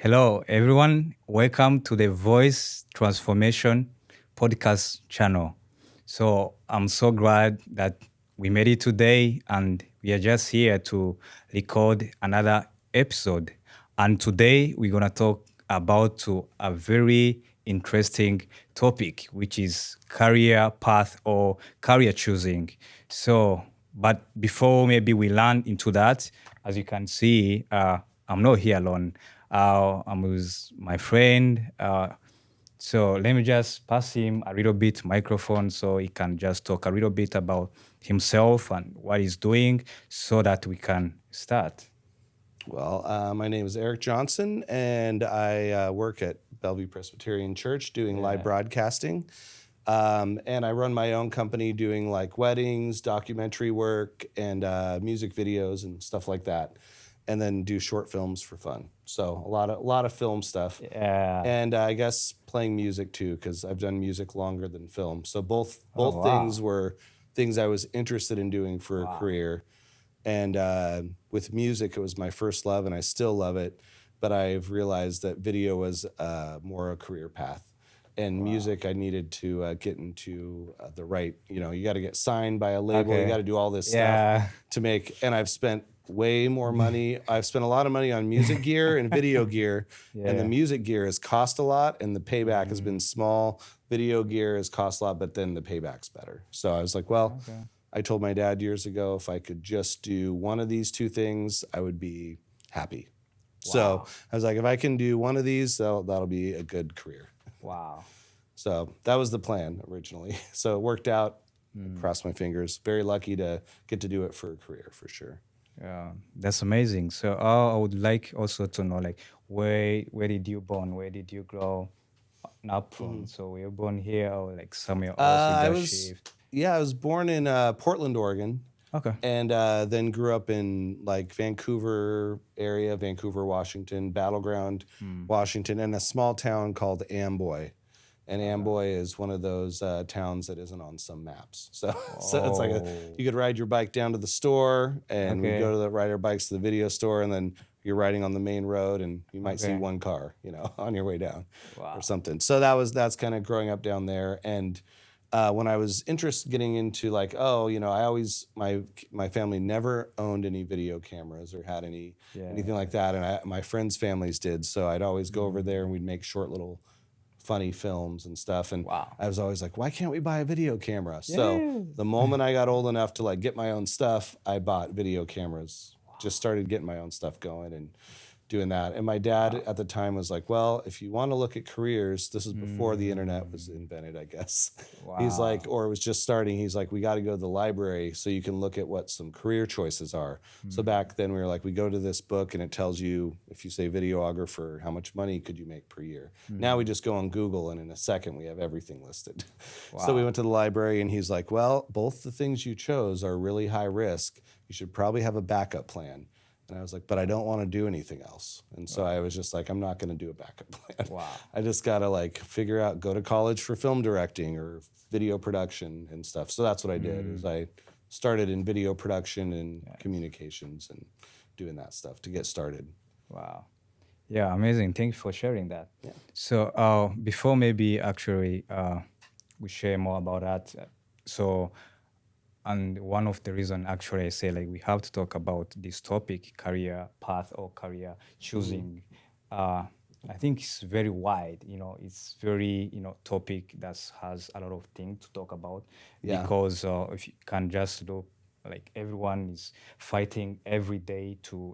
Hello, everyone. Welcome to the Voice Transformation podcast channel. So, I'm so glad that we made it today and we are just here to record another episode. And today we're going to talk about a very interesting topic, which is career path or career choosing. So, but before maybe we land into that, as you can see, I'm not here alone. I'm with my friend. So let me just pass him a little bit microphone so he can just talk a little bit about himself and what he's doing so that we can start. Well, my name is Eric Johnson, and I work at Bellevue Presbyterian Church doing live broadcasting. And I run my own company doing like weddings, documentary work, and music videos and stuff like that. And then do short films for fun. So a lot of film stuff. Yeah. And I guess playing music too, because I've done music longer than film. So both wow. things were things I was interested in doing for a career. And with music, it was my first love, and I still love it. But I've realized that video was more a career path. And music, I needed to get into the right, you got to get signed by a label. Okay. You got to do all this Yeah. stuff to make, and I've spent way more money. I've spent a lot of money on music gear and video gear. And the music gear has cost a lot, and the payback has been small. Video gear has cost a lot, but then the payback's better. So I was like, well, I told my dad years ago if I could just do one of these two things, I would be happy. So I was like, if I can do one of these, that'll be a good career. Wow. So that was the plan originally. So it worked out. Cross my fingers. Very lucky to get to do it for a career, for sure. Yeah, that's amazing. So I would like also to know, like, where did you born? Where did you grow up from? So were you born here or like somewhere else? I was born in Portland, Oregon. Okay. And then grew up in like Vancouver area, Vancouver, Washington, Battleground, Washington, and a small town called Amboy. And Amboy is one of those towns that isn't on some maps. So it's like you could ride your bike down to the store, and we go to ride our bikes to the video store, and then you're riding on the main road, and you might see one car, on your way down or something. So that's kind of growing up down there. And when I was interested getting into like, I always, my family never owned any video cameras or had anything like that. And my friends' families did. So I'd always go over there and we'd make short little funny films and stuff. And I was always like, why can't we buy a video camera? So the moment I got old enough to like get my own stuff, I bought video cameras, just started getting my own stuff going and doing that. And my dad at the time was like, well, if you want to look at careers, this is before the internet was invented, I guess. He's like, or it was just starting. He's like, we got to go to the library so you can look at what some career choices are. So back then we were like, we go to this book and it tells you, if you say videographer, how much money could you make per year? Now we just go on Google and in a second we have everything listed. So we went to the library and he's like, well, both the things you chose are really high risk. You should probably have a backup plan. And I was like, but I don't want to do anything else. And so I was just like, I'm not going to do a backup plan. I just got to like figure out, go to college for film directing or video production and stuff. So that's what I did is I started in video production and communications and doing that stuff to get started. Wow. Yeah, amazing. Thank you for sharing that. Yeah. So before maybe actually we share more about that. So and one of the reason actually I say like we have to talk about this topic, career path or career choosing. I think it's very wide, it's very, topic that has a lot of things to talk about because if you can just look like everyone is fighting every day to,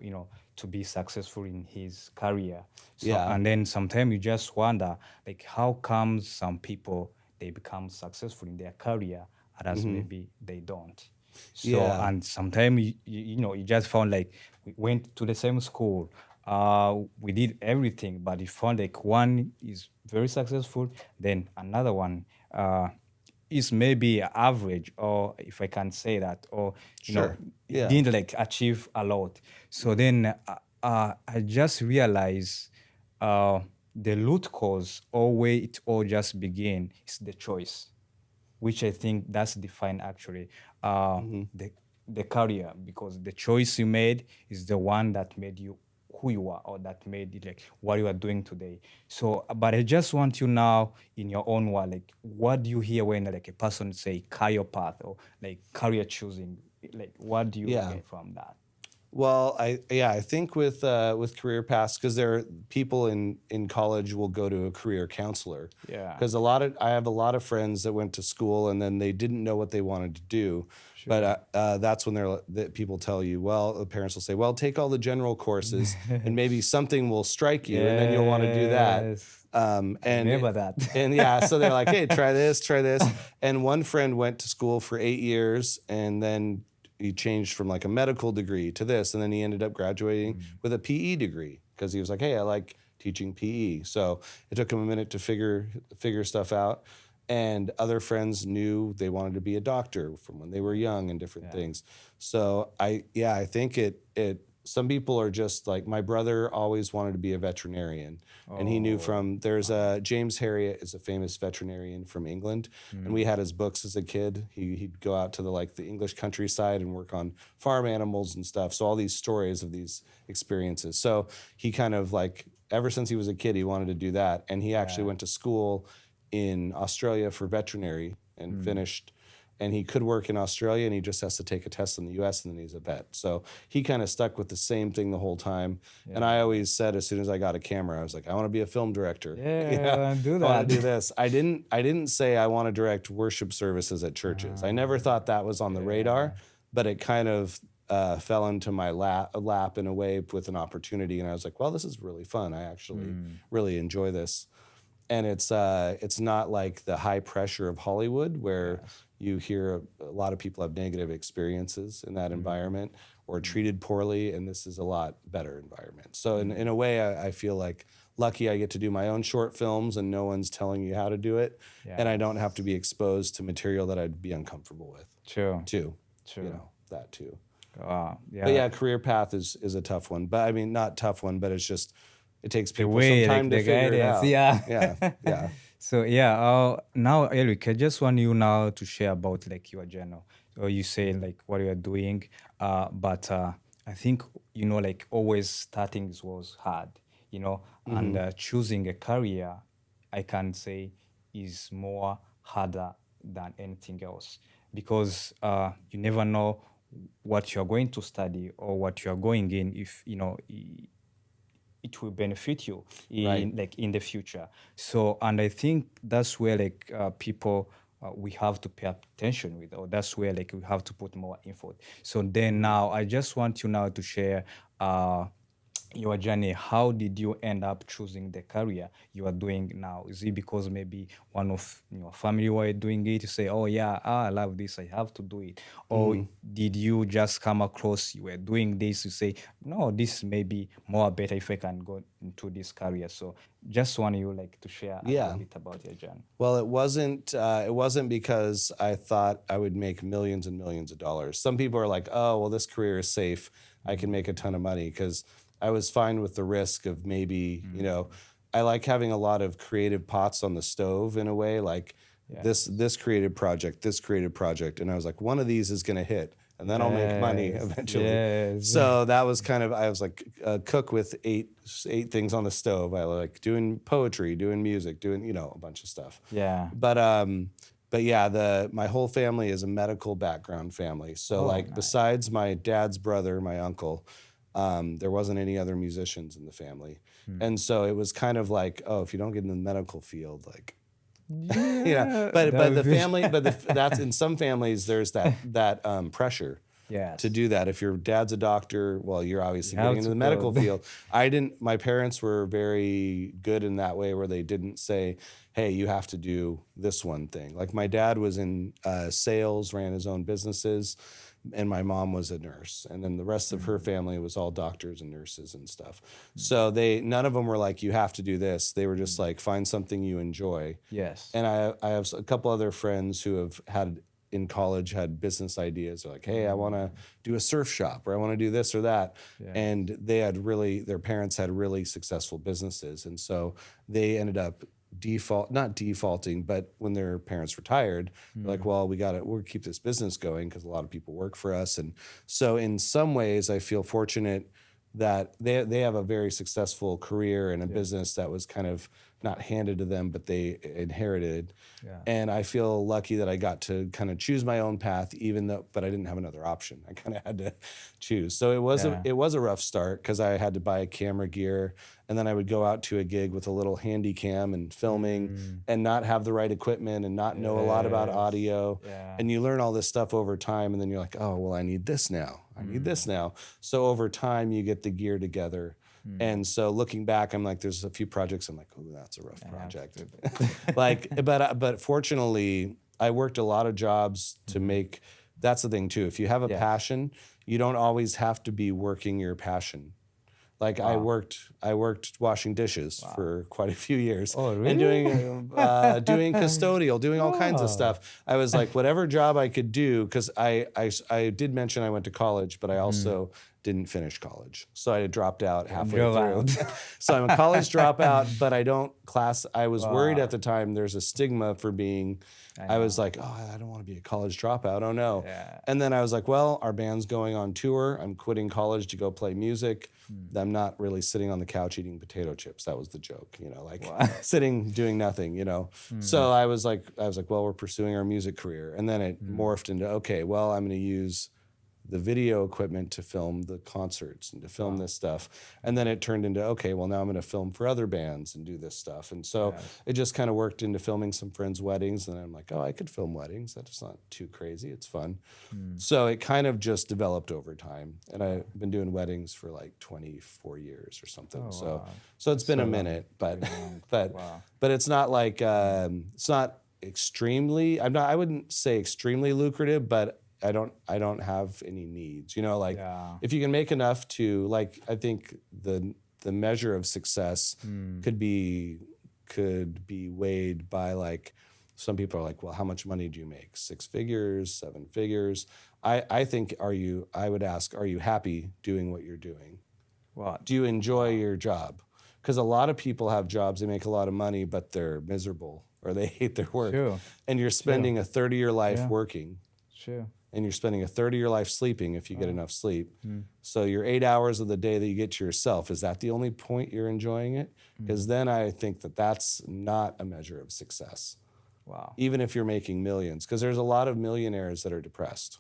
to be successful in his career. So, and then sometimes you just wonder like how comes some people they become successful in their career others maybe they don't. So and sometimes you just found like we went to the same school, we did everything, but you found like one is very successful, then another one is maybe average, or if I can say that, or didn't like achieve a lot. So then I just realized the root cause or where it all just began is the choice, which I think that's defined actually the career, because the choice you made is the one that made you who you are, or that made it like what you are doing today. So, but I just want you now in your own word, like what do you hear when like a person say career path or like career choosing? Like what do you Yeah. get from that? Well, I think with career paths, because there are people in college will go to a career counselor, Yeah. because I have a lot of friends that went to school and then they didn't know what they wanted to do, but that's when that people tell you, well, the parents will say, well, take all the general courses and maybe something will strike you and then you'll want to do that. Yes. I And remember that. and yeah, so they're like, hey, try this, try this. And one friend went to school for 8 years and then he changed from like a medical degree to this. And then he ended up graduating with a PE degree because he was like, hey, I like teaching PE. So it took him a minute to figure stuff out. And other friends knew they wanted to be a doctor from when they were young and different things. So I think some people are just like, my brother always wanted to be a veterinarian. And he knew there's James Herriot is a famous veterinarian from England. And we had his books as a kid. He'd go out to the English countryside and work on farm animals and stuff. So all these stories of these experiences. So he kind of like, ever since he was a kid, he wanted to do that. And he actually went to school in Australia for veterinary and finished. And he could work in Australia and he just has to take a test in the US and then he's a vet. So he kind of stuck with the same thing the whole time. And I always said, as soon as I got a camera, I was like, I want to be a film director. Do that. I want to do this. I didn't say I want to direct worship services at churches. I never thought that was on the radar, but it kind of fell into my lap in a way with an opportunity. And I was like, well, this is really fun. I actually really enjoy this. And it's not like the high pressure of Hollywood where you hear a lot of people have negative experiences in that environment or treated poorly, and this is a lot better environment. So in a way, I feel like lucky I get to do my own short films and no one's telling you how to do it, and I don't have to be exposed to material that I'd be uncomfortable with. True. Too. You know, that too. Yeah. But yeah, career path is a tough one. But I mean, not tough one, but it's just, it takes people way, some time like to the figure it guidance, out. Yeah. So now Eric, I just want you now to share about like your journal. So you say like what you are doing, but I think like always starting was hard, and choosing a career, I can say, is more harder than anything else because you never know what you're going to study or what you're going in if it will benefit you in the future. So, and I think that's where like people we have to pay attention with, or that's where like we have to put more effort. So then now I just want you now to share your journey. How did you end up choosing the career you are doing now? Is it because maybe one of your family were doing it, you say, oh yeah, I love this, I have to do it? Or did you just come across you were doing this, you say, no, this may be more better if I can go into this career? So just want you like to share a little bit about your journey. Well, it wasn't because I thought I would make millions and millions of dollars. Some people are like, oh, well, this career is safe, I can make a ton of money, because I was fine with the risk of maybe, I like having a lot of creative pots on the stove in a way, like this creative project, and I was like, one of these is going to hit, and then I'll make money eventually. Yes. So that was kind of, I was like a cook with eight things on the stove. I like doing poetry, doing music, doing a bunch of stuff. Yeah. But yeah, my whole family is a medical background family. So besides my dad's brother, my uncle, there wasn't any other musicians in the family. And so it was kind of like, oh, if you don't get in the medical field, like, but the family, that's in some families, there's that pressure to do that. If your dad's a doctor, well, you're obviously getting into the medical field. My parents were very good in that way where they didn't say, hey, you have to do this one thing. Like my dad was in sales, ran his own businesses, and my mom was a nurse, and then the rest of her family was all doctors and nurses and stuff. So none of them were like, you have to do this. They were just like, find something you enjoy. Yes. And I have a couple other friends who have had in college had business ideas. They're like, hey, I want to do a surf shop, or I want to do this or that. And their parents had really successful businesses, and so they ended up not defaulting, but when their parents retired, they're like, well, we'll keep this business going because a lot of people work for us. And so in some ways I feel fortunate that they have a very successful career and a business that was kind of not handed to them, but they inherited. Yeah. And I feel lucky that I got to kind of choose my own path, but I didn't have another option. I kind of had to choose. So it was a rough start because I had to buy camera gear, and then I would go out to a gig with a little handy cam and filming and not have the right equipment and not know a lot about audio. Yeah. And you learn all this stuff over time, and then you're like, oh, well, I need this now. I need this now. So over time, you get the gear together. And so looking back, I'm like, there's a few projects I'm like, oh, that's a rough project. But fortunately, I worked a lot of jobs to make. That's the thing too. If you have a passion, you don't always have to be working your passion. Like I worked washing dishes for quite a few years, and doing custodial, doing all kinds of stuff. I was like, whatever job I could do, because I did mention I went to college, but I also didn't finish college, so I dropped out halfway through. So I'm a college dropout, but I don't class. I was worried at the time. There's a stigma for being. I was like, oh, I don't want to be a college dropout. Oh no. Yeah. And then I was like, well, our band's going on tour. I'm quitting college to go play music. I'm not really sitting on the couch eating potato chips. That was the joke, sitting doing nothing, So I was like, well, we're pursuing our music career. And then it morphed into, okay, well, I'm going to use the video equipment to film the concerts and to film this stuff. And then it turned into, okay, well, now I'm going to film for other bands and do this stuff. And so it just kind of worked into filming some friends' weddings. And I'm like, oh, I could film weddings. That's not too crazy. It's fun. So it kind of just developed over time. And I've been doing weddings for like 24 years or something. So it's been a minute, but it's not like, it's not extremely, I wouldn't say extremely lucrative, but I don't have any needs, if you can make enough to, like, I think the measure of success could be weighed by, like, some people are like, well, how much money do you make? 6 figures, 7 figures. I think, I would ask, are you happy doing what you're doing? Wow. Do you enjoy your job? Because a lot of people have jobs, they make a lot of money, but they're miserable or they hate their work. Sure. And you're spending a third of your life working. Sure. And you're spending a third of your life sleeping if you get enough sleep. So your 8 hours of the day that you get to yourself, is that the only point you're enjoying it? Because then I think that's not a measure of success. Wow. Even if you're making millions, because there's a lot of millionaires that are depressed.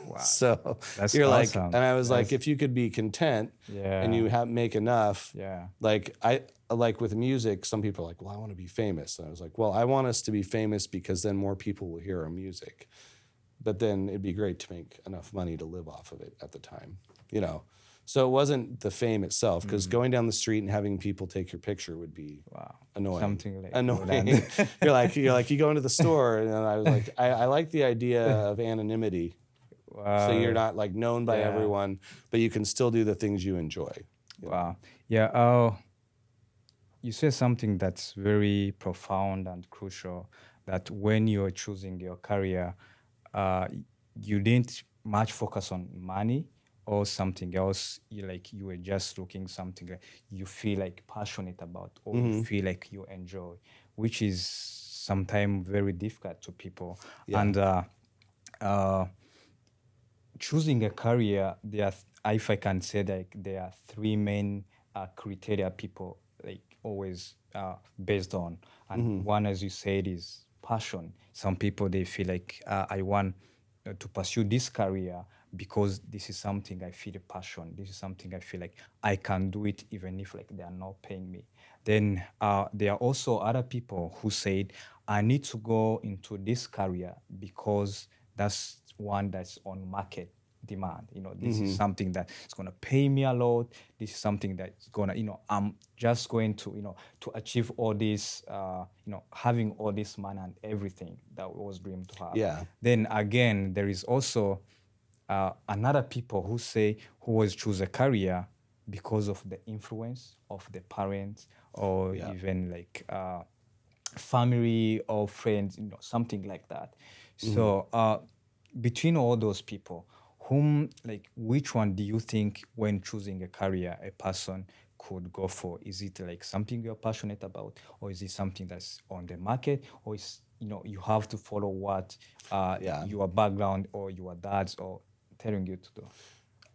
Wow. So That's you're awesome. like, and I was like, if you could be content and you make enough, like with music, some people are like, well, I want to be famous. And I was like, well, I want us to be famous because then more people will hear our music. But then it'd be great to make enough money to live off of it at the time, So it wasn't the fame itself, because going down the street and having people take your picture would be annoying. Something like annoying. you're like you go into the store, and I was like, I like the idea of anonymity. So you're not like known by everyone, but you can still do the things you enjoy. Wow. Yeah. You say something that's very profound and crucial, that when you're choosing your career, you didn't much focus on money or something else. You were just looking something like you feel like passionate about, or you feel like you enjoy, which is sometimes very difficult to people. And choosing a career, if I can say that, there are 3 main criteria people like always based on, and one, as you said, is passion. Some people, they feel like I want to pursue this career because this is something I feel a passion. This is something I feel like I can do it even if like they are not paying me. Then there are also other people who said, I need to go into this career because that's one that's on market demand. This is something that is going to pay me a lot. This is something that's going to, I'm just going to, to achieve all this, having all this money and everything that was dreamed to have. Yeah. Then again, there is also another people who always choose a career because of the influence of the parents or even like family or friends, something like that. So between all those people, which one do you think, when choosing a career, a person could go for? Is it like something you're passionate about, or is it something that's on the market, or is you have to follow what your background or your dad's or telling you to do?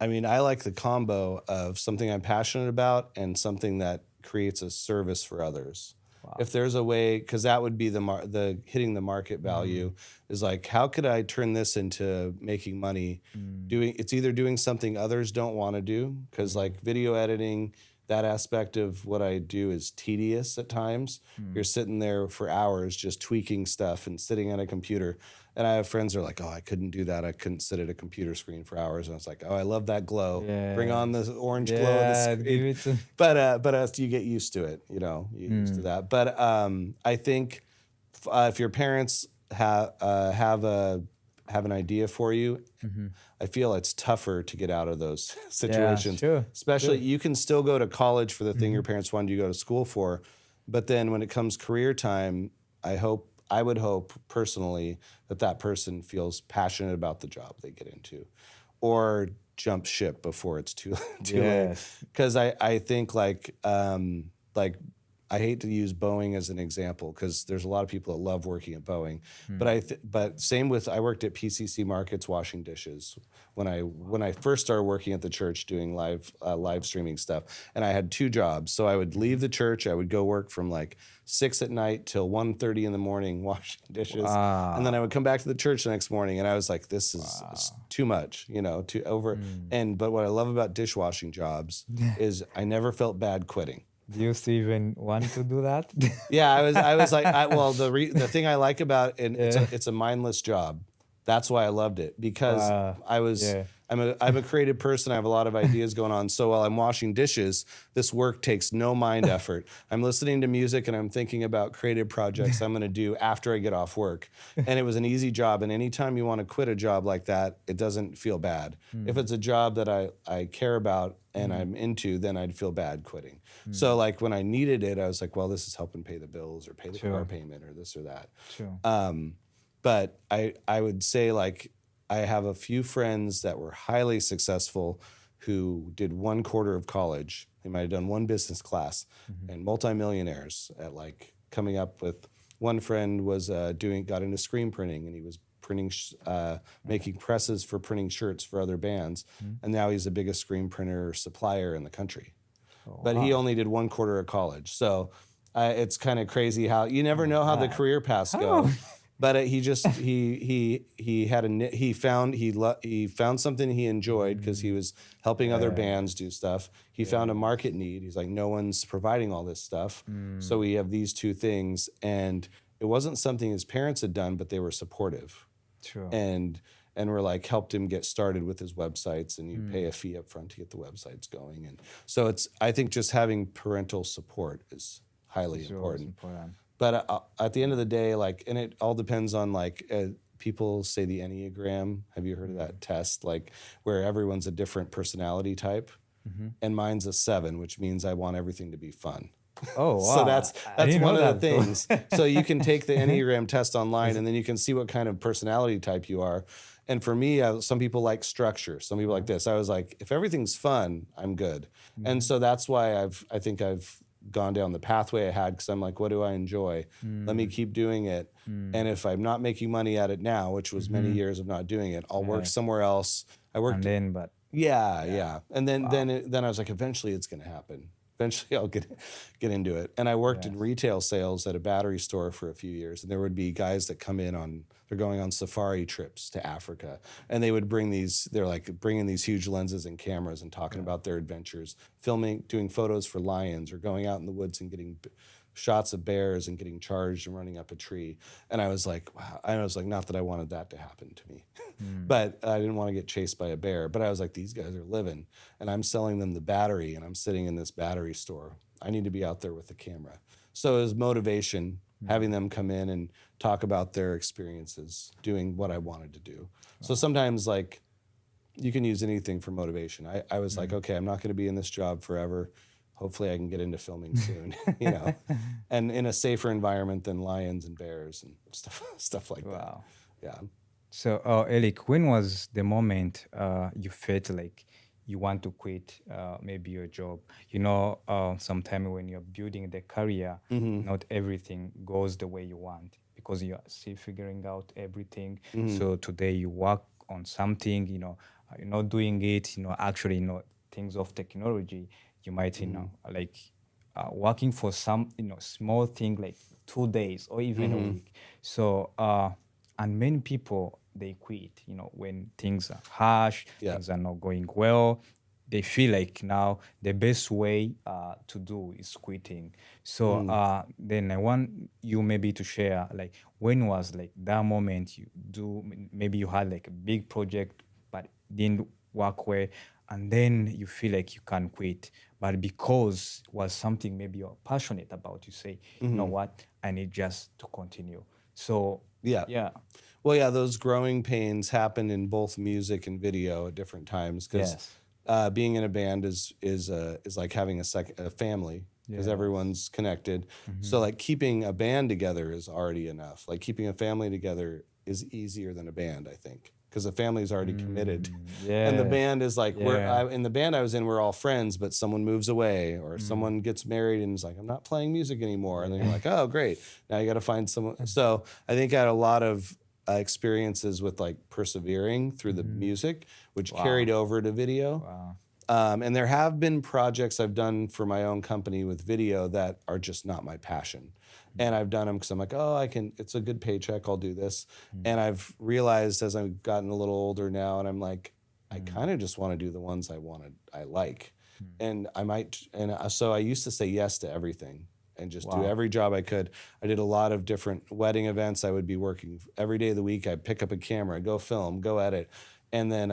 I mean, I like the combo of something I'm passionate about and something that creates a service for others. If there's a way, because that would be the hitting the market value is like, how could I turn this into making money? It's either doing something others don't want to do, because like video editing, that aspect of what I do is tedious at times. You're sitting there for hours just tweaking stuff and sitting at a computer. And I have friends who are like, oh, I couldn't do that. I couldn't sit at a computer screen for hours. And it's like, oh, I love that glow. Bring on the orange glow of the screen. Give it to... But as you get used to it, you know, you get used to that. But I think if your parents have an idea for you, I feel it's tougher to get out of those situations. Sure. Especially, you can still go to college for the thing your parents wanted you to go to school for, but then when it comes career time, I would hope personally that person feels passionate about the job they get into, or jump ship before it's too late. Because I think like I hate to use Boeing as an example because there's a lot of people that love working at Boeing, but same with, I worked at PCC Markets washing dishes when I first started working at the church doing live streaming stuff, and I had 2 jobs. So I would leave the church, I would go work from like 6 at night till 1:30 in the morning washing dishes, and then I would come back to the church the next morning, and I was like, this is too much, you know, too over. But what I love about dishwashing jobs is I never felt bad quitting. Do you still even want to do that? Yeah, I was like, the thing I like about it, it's a mindless job. That's why I loved it, because I'm a creative person. I have a lot of ideas going on. So while I'm washing dishes, this work takes no mind effort. I'm listening to music and I'm thinking about creative projects I'm going to do after I get off work. And it was an easy job. And anytime you want to quit a job like that, it doesn't feel bad. If it's a job that I care about and I'm into, then I'd feel bad quitting. So like when I needed it, I was like, well, this is helping pay the bills or pay the car payment or this or that. But I would say, like, I have a few friends that were highly successful who did 1 quarter of college. They might have done 1 business class, and multimillionaires at like coming up with. One friend was got into screen printing, and he was printing, making presses for printing shirts for other bands, and now he's the biggest screen printer supplier in the country. But he only did 1 quarter of college, so it's kind of crazy how you never know how the career paths go. But he found something he enjoyed because he was helping other bands do stuff. He found a market need. He's like, no one's providing all this stuff, so we have these 2 things. And it wasn't something his parents had done, but they were supportive. And we're like, helped him get started with his websites, and you pay a fee up front to get the websites going. And so I think just having parental support is highly important. But at the end of the day, like, and it all depends on like, people say the Enneagram. Have you heard of that test? Like, where everyone's a different personality type, and mine's a 7, which means I want everything to be fun. Oh, wow. So that's one of the things. So you can take the Enneagram test online, and then you can see what kind of personality type you are. And for me, some people like structure. Some people like this. I was like, if everything's fun, I'm good. And so that's why I think I've gone down the pathway I had, because I'm like, what do I enjoy? Let me keep doing it. And if I'm not making money at it now, which was many years of not doing it, I'll work somewhere else. I worked. And then, And then I was like, eventually it's going to happen. Eventually I'll get into it. And I worked in retail sales at a battery store for a few years. And there would be guys that come in they're going on safari trips to Africa. And they would bringing these huge lenses and cameras and talking about their adventures, doing photos for lions, or going out in the woods and getting shots of bears and getting charged and running up a tree. And I was like, wow. I was like, not that I wanted that to happen to me, but I didn't want to get chased by a bear. But I was like, these guys are living, and I'm selling them the battery, and I'm sitting in this battery store. I need to be out there with the camera. So it was motivation, having them come in and talk about their experiences doing what I wanted to do. So sometimes, like, you can use anything for motivation. I was like, okay, I'm not going to be in this job forever. Hopefully I can get into filming soon, you know, and in a safer environment than lions and bears and stuff like that. Yeah. So, Elik, when was the moment you felt like you want to quit maybe your job? You know, sometimes when you're building the career, not everything goes the way you want, because you are still figuring out everything. So today you work on something, you know, you're not doing it, actually, things of technology, you might, like working for some, small thing like 2 days or even a week. So, and many people, they quit, when things are harsh, Yeah. things are not going well. They feel like now the best way to do is quitting. So then I want you maybe to share like when was like that moment you do maybe you had like a big project but didn't work well, and then you feel like you can quit, but because was something maybe you're passionate about, you say, you know what, I need just to continue. So Yeah. yeah. Well, yeah, those growing pains happen in both music and video at different times because Yes. being in a band is like having a family because Yes. everyone's connected. So like keeping a band together is already enough. Like keeping a family together is easier than a band, I think, because the family's already committed, and the Yes. band is like Yeah. in the band I was in, we're all friends, but someone moves away or someone gets married and is like, I'm not playing music anymore, and then you're like, oh great, now you got to find someone. So I think I had a lot of experiences with like persevering through the music, which carried over to video. Wow. And there have been projects I've done for my own company with video that are just not my passion. And I've done them because I'm like, oh, it's a good paycheck, I'll do this. And I've realized as I've gotten a little older now, and I'm like, I kind of just want to do the ones I like. And so I used to say yes to everything and just do every job I could. I did a lot of different wedding events. I would be working every day of the week. I'd pick up a camera, go film, go edit. And then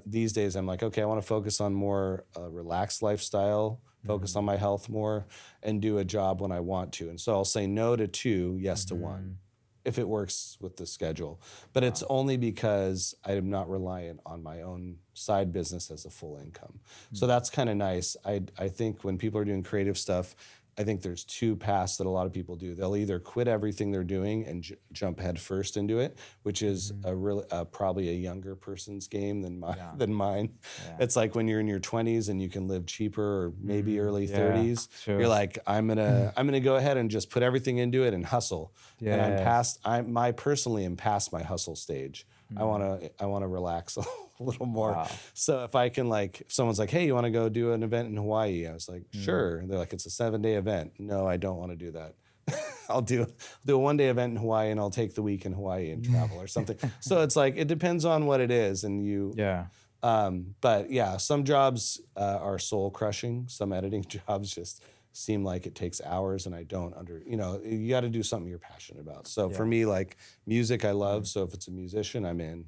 these days I'm like, okay, I want to focus on more relaxed lifestyle, focus on my health more, and do a job when I want to. And so I'll say no to two, yes to one, if it works with the schedule. But it's only because I am not reliant on my own side business as a full income. So that's kind of nice. I think when people are doing creative stuff, I think there's two paths that a lot of people do. They'll either quit everything they're doing and jump head first into it, which is a really probably a younger person's game than mine. It's like when you're in your 20s and you can live cheaper, or maybe early 30s. Sure. You're like, I'm gonna go ahead and just put everything into it and hustle. And I'm past. I personally am past my hustle stage. I wanna relax a little more. So if I can, like, if someone's like, hey, you want to go do an event in Hawaii? I was like, sure. And they're like, it's a 7-day event. No, I don't want to do that. I'll do a 1-day event in Hawaii, and I'll take the week in Hawaii and travel or something. So it's like, it depends on what it is. And but yeah, some jobs are soul crushing. Some editing jobs just seem like it takes hours, and I don't you got to do something you're passionate about. So for me, like music, I love. So if it's a musician, I'm in.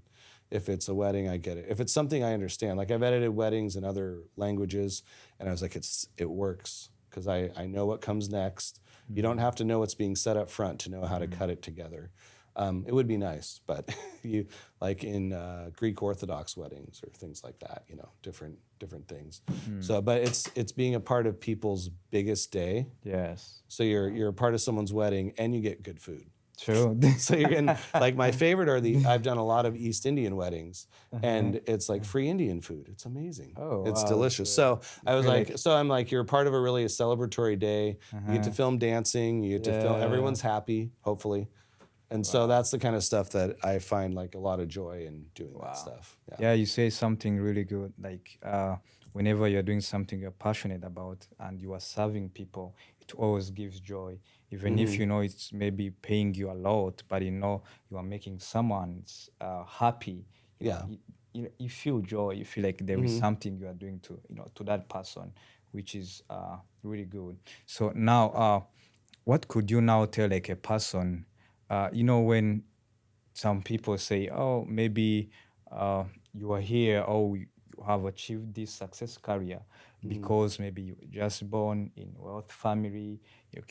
If it's a wedding, I get it. If it's something I understand, like I've edited weddings in other languages, and I was like, it works because I know what comes next. You don't have to know what's being said up front to know how to cut it together. It would be nice, but you like in Greek Orthodox weddings or things like that, different things. So, but it's being a part of people's biggest day. Yes. So you're a part of someone's wedding, and you get good food. True. So you're getting, like, my favorite are I've done a lot of East Indian weddings, and it's like free Indian food. It's amazing. Oh, it's wow, delicious. So I was like, so I'm like, you're a part of a really celebratory day. You get to film dancing. You get to film. Everyone's happy, hopefully. And so that's the kind of stuff that I find like a lot of joy in doing that stuff. Yeah, you say something really good. Like whenever you're doing something you're passionate about and you are serving people, it always gives joy. Even if it's maybe paying you a lot, but you are making someone happy. You feel joy. You feel like there is something you are doing to that person, which is really good. So now, what could you now tell like a person? When some people say, oh, maybe you are here, or you have achieved this success career because maybe you were just born in a wealth family,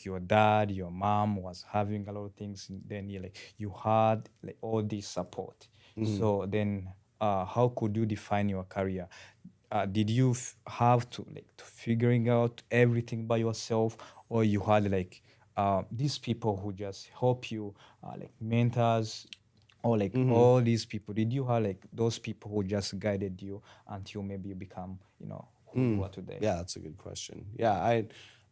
your dad, your mom was having a lot of things, and then you had like all this support. So then how could you define your career? Did you have to figuring out everything by yourself, or you had these people who just help you, like mentors, or all these people? Did you have those people who just guided you until maybe you become who you are today? Yeah, that's a good question. Yeah,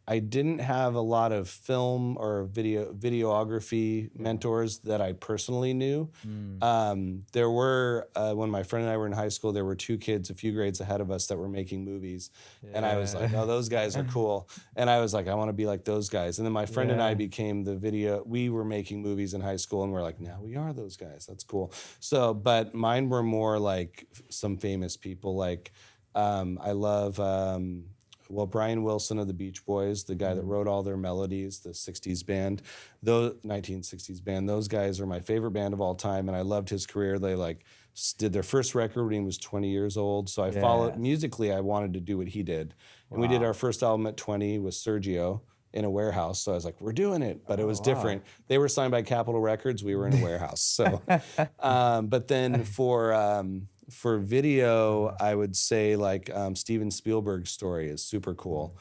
I didn't have a lot of film or videography mentors that I personally knew. There were when my friend and I were in high school, there were two kids a few grades ahead of us that were making movies, and I was like, "Oh, those guys are cool," and I was like, "I want to be like those guys." And then my friend and I became the video. We were making movies in high school, and we're like, "Now we are those guys. That's cool." So, but mine were more like some famous people, like. I love, well, Brian Wilson of the Beach Boys, the guy that wrote all their melodies, the 60s band, those 1960s band. Those guys are my favorite band of all time, and I loved his career. They like did their first record when he was 20 years old. So I followed musically. I wanted to do what he did, and we did our first album at 20 with Sergio in a warehouse. So I was like, we're doing it, but it was different. They were signed by Capitol Records. We were in a warehouse. So, but then for video, I would say like Steven Spielberg's story is super cool.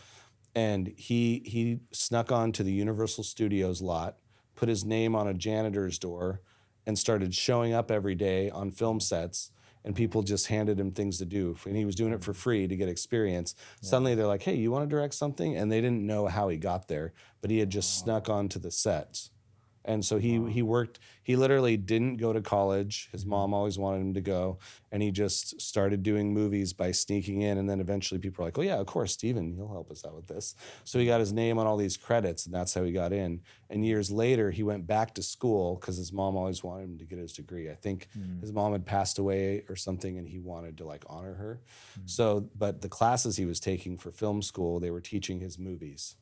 And he snuck onto the Universal Studios lot, put his name on a janitor's door, and started showing up every day on film sets. And people just handed him things to do. And he was doing it for free to get experience. Suddenly they're like, hey, you want to direct something? And they didn't know how he got there, but he had just snuck onto the sets. And so he worked, he literally didn't go to college. His mom always wanted him to go. And he just started doing movies by sneaking in. And then eventually people were like, oh yeah, of course, Steven, he'll help us out with this. So he got his name on all these credits, and that's how he got in. And years later, he went back to school because his mom always wanted him to get his degree. I think his mom had passed away or something, and he wanted to like honor her. So, but the classes he was taking for film school, they were teaching his movies.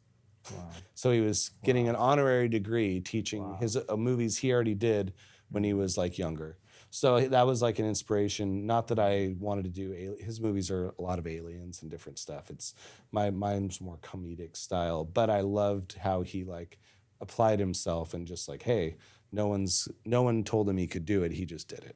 Wow. So he was getting an honorary degree teaching his movies he already did when he was like younger. So that was like an inspiration. Not that I wanted to do his movies are a lot of aliens and different stuff. It's mine's more comedic style, but I loved how he like applied himself and just like, hey, no one told him he could do it. He just did it.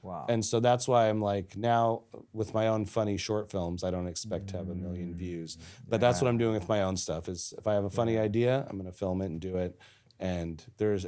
Wow. And so that's why I'm like, now with my own funny short films, I don't expect to have 1 million views. But that's what I'm doing with my own stuff is if I have a funny idea, I'm going to film it and do it. And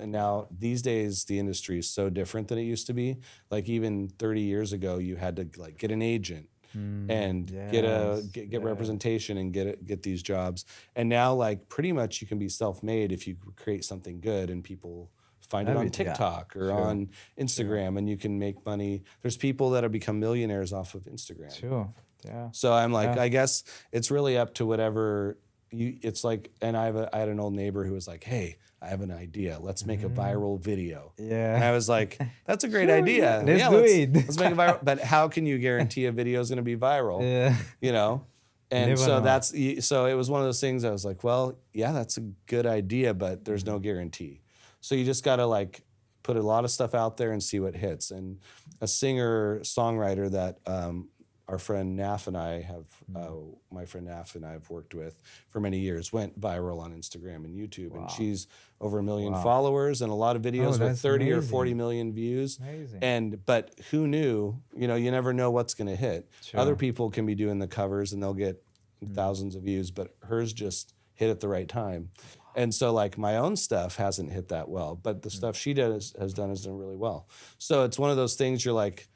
now these days, the industry is so different than it used to be. Like even 30 years ago, you had to like get an agent and get representation and get these jobs. And now like pretty much you can be self-made if you create something good and people find it on TikTok or on Instagram, and you can make money. There's people that have become millionaires off of Instagram. Sure. Yeah. So I'm like, I guess it's really up to whatever you. It's like, and I had an old neighbor who was like, "Hey, I have an idea. Let's make a viral video." Yeah. And I was like, "That's a great idea. Let's do it. Let's make a viral." But how can you guarantee a video is going to be viral? Yeah. You know. And so it was one of those things. I was like, well, yeah, that's a good idea, but there's no guarantee. So you just got to like put a lot of stuff out there and see what hits. And a singer-songwriter that our friend Naf and I have, my friend Naf and I have worked with for many years, went viral on Instagram and YouTube. And she's over 1 million followers and a lot of videos with 30 or 40 million views. Amazing. But who knew, you never know what's going to hit. Sure. Other people can be doing the covers and they'll get thousands of views, but hers just hit at the right time. And so like my own stuff hasn't hit that well, but the stuff she has done really well. So it's one of those things you're like,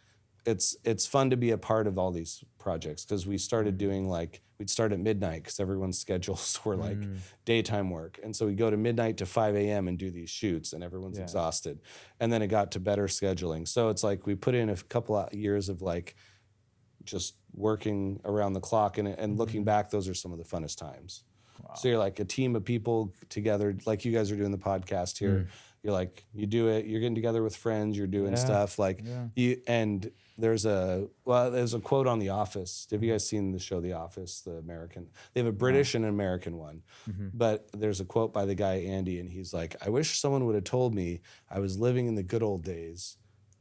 it's fun to be a part of all these projects because we started doing like, we'd start at midnight because everyone's schedules were like daytime work. And so we go to midnight to 5 a.m. and do these shoots and everyone's exhausted. And then it got to better scheduling. So it's like we put in a couple of years of like just working around the clock and looking back, those are some of the funnest times. Wow. So you're like a team of people together, like you guys are doing the podcast here. You're like, you do it, you're getting together with friends, you're doing stuff like you, and there's a quote on The Office. Have you guys seen the show The Office, the American? They have a British and an American one, but there's a quote by the guy, Andy, and he's like, I wish someone would have told me I was living in the good old days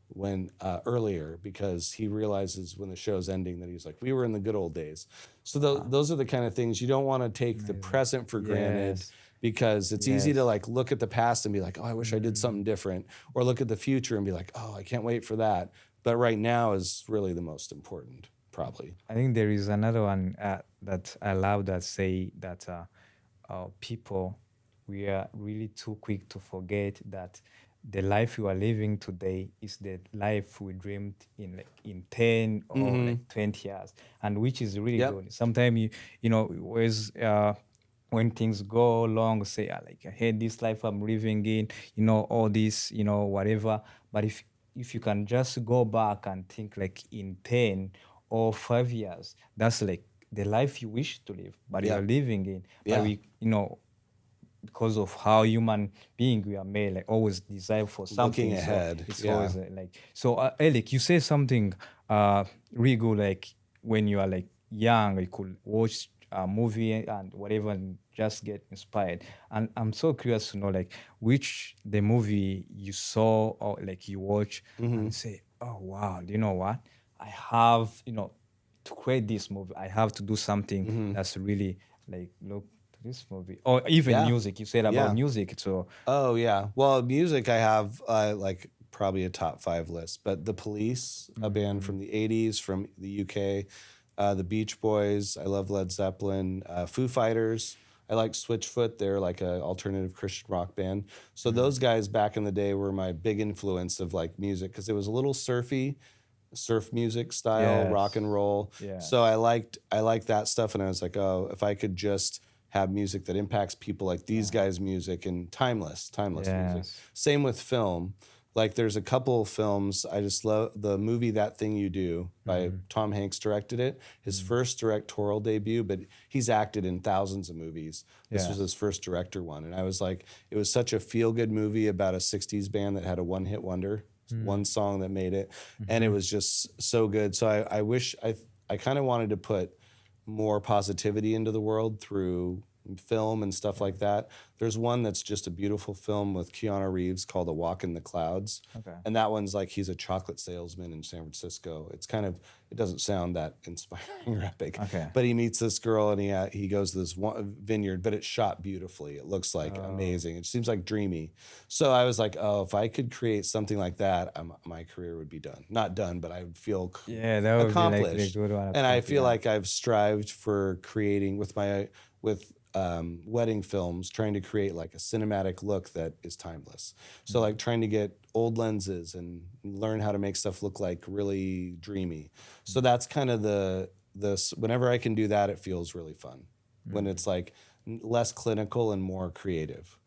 when earlier, because he realizes when the show's ending that he's like, we were in the good old days. So those are the kind of things you don't want to take the present for granted, because it's easy to like look at the past and be like, oh, I wish I did something different, or look at the future and be like, oh, I can't wait for that. But right now is really the most important, probably. I think there is another one that I love that say that people, we are really too quick to forget that the life you are living today is the life we dreamed in 10 or 20 years, and which is really good. Sometimes, whereas when things go along, say, like, I hate this life I'm living in, all this, whatever. But if you can just go back and think like in 10 or 5 years, that's like the life you wish to live, but Yeah. you're living in. But Yeah. because of how human being we are made, like always desire for something. Looking ahead. So it's Yeah. always like so. Alec, you say something really good. Like when you are like young, you could watch a movie and whatever, and just get inspired. And I'm so curious to know like which the movie you saw or like you watch and say, oh wow, do you know what? I have to create this movie. I have to do something that's really like look this movie or even Yeah. music. You said about Yeah. music, so Oh yeah. Well, music I have like probably a top 5 list, but The Police, a band from the 80s from the UK, the Beach Boys, I love Led Zeppelin, Foo Fighters. I like Switchfoot. They're like a alternative Christian rock band. So those guys back in the day were my big influence of like music because it was a little surfy, surf music style, rock yes, and roll. yes, So I liked that stuff, and I was like, oh, if I could just have music that impacts people like these guys' music and timeless music. yes, Same with film. Like there's a couple of films I just love. The movie That Thing You Do by Tom Hanks directed it. His first directorial debut, but he's acted in thousands of movies. This was yes, his first director one, and I was like, it was such a feel good movie about a '60s band that had a one hit wonder, one song that made it, and it was just so good. So I wish I kind of wanted to put more positivity into the world through film and stuff like that. There's one that's just a beautiful film with Keanu Reeves called A Walk in the Clouds. okay, And that one's like he's a chocolate salesman in San Francisco. It's kind of, it doesn't sound that inspiring or epic, okay, but he meets this girl and he goes to this vineyard, but it's shot beautifully. It looks like amazing. It seems like dreamy. So I was like, oh, if I could create something like that, my career would be done. Not done, but I would feel yeah, that would be like the accomplished. good one. And I feel Yeah. like I've strived for creating with wedding films, trying to create like a cinematic look that is timeless. So like trying to get old lenses and learn how to make stuff look like really dreamy. So that's kind of whenever I can do that, it feels really fun. When it's like less clinical and more creative.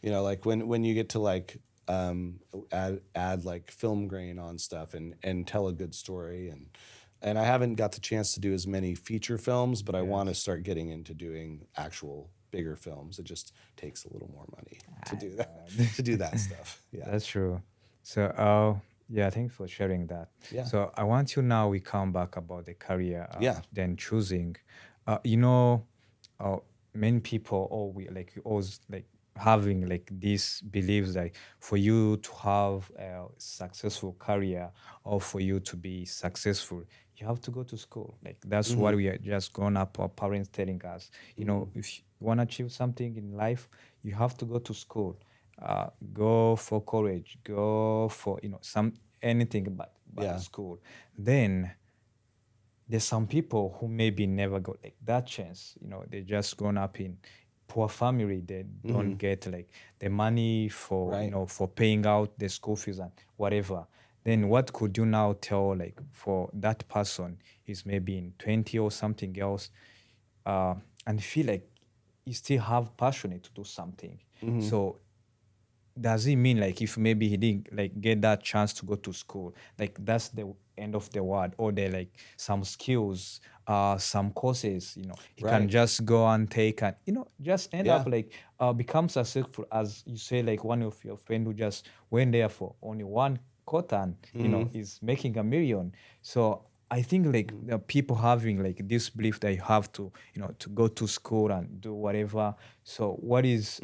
Like when you get to like add like film grain on stuff and tell a good story and I haven't got the chance to do as many feature films, but I want to start getting into doing actual bigger films. It just takes a little more money to do that to do that stuff. Yeah. That's true. So, yeah, thanks for sharing that. Yeah. So, I want you now we come back about the career, Yeah. then choosing. Uh, many people, we like we always like having like these beliefs that for you to have a successful career or for you to be successful, you have to go to school. Like that's what we are just grown up. Our parents telling us, if you want to achieve something in life, you have to go to school, go for college, go for some anything but Yeah. school. Then there's some people who maybe never got like that chance. They just grown up in poor family. They don't get like the money for Right. for paying out the school fees and whatever. Then what could you now tell like for that person is maybe in 20 or something else, and feel like you still have passionate to do something. So does it mean like if maybe he didn't like get that chance to go to school, like that's the end of the world, or they like some skills, some courses, he can Right. just go and take and just end up Yeah. like become successful, as you say, like one of your friend who just went there for only one quarter and is making 1 million. So I think like the people having like this belief that you have to to go to school and do whatever. So what is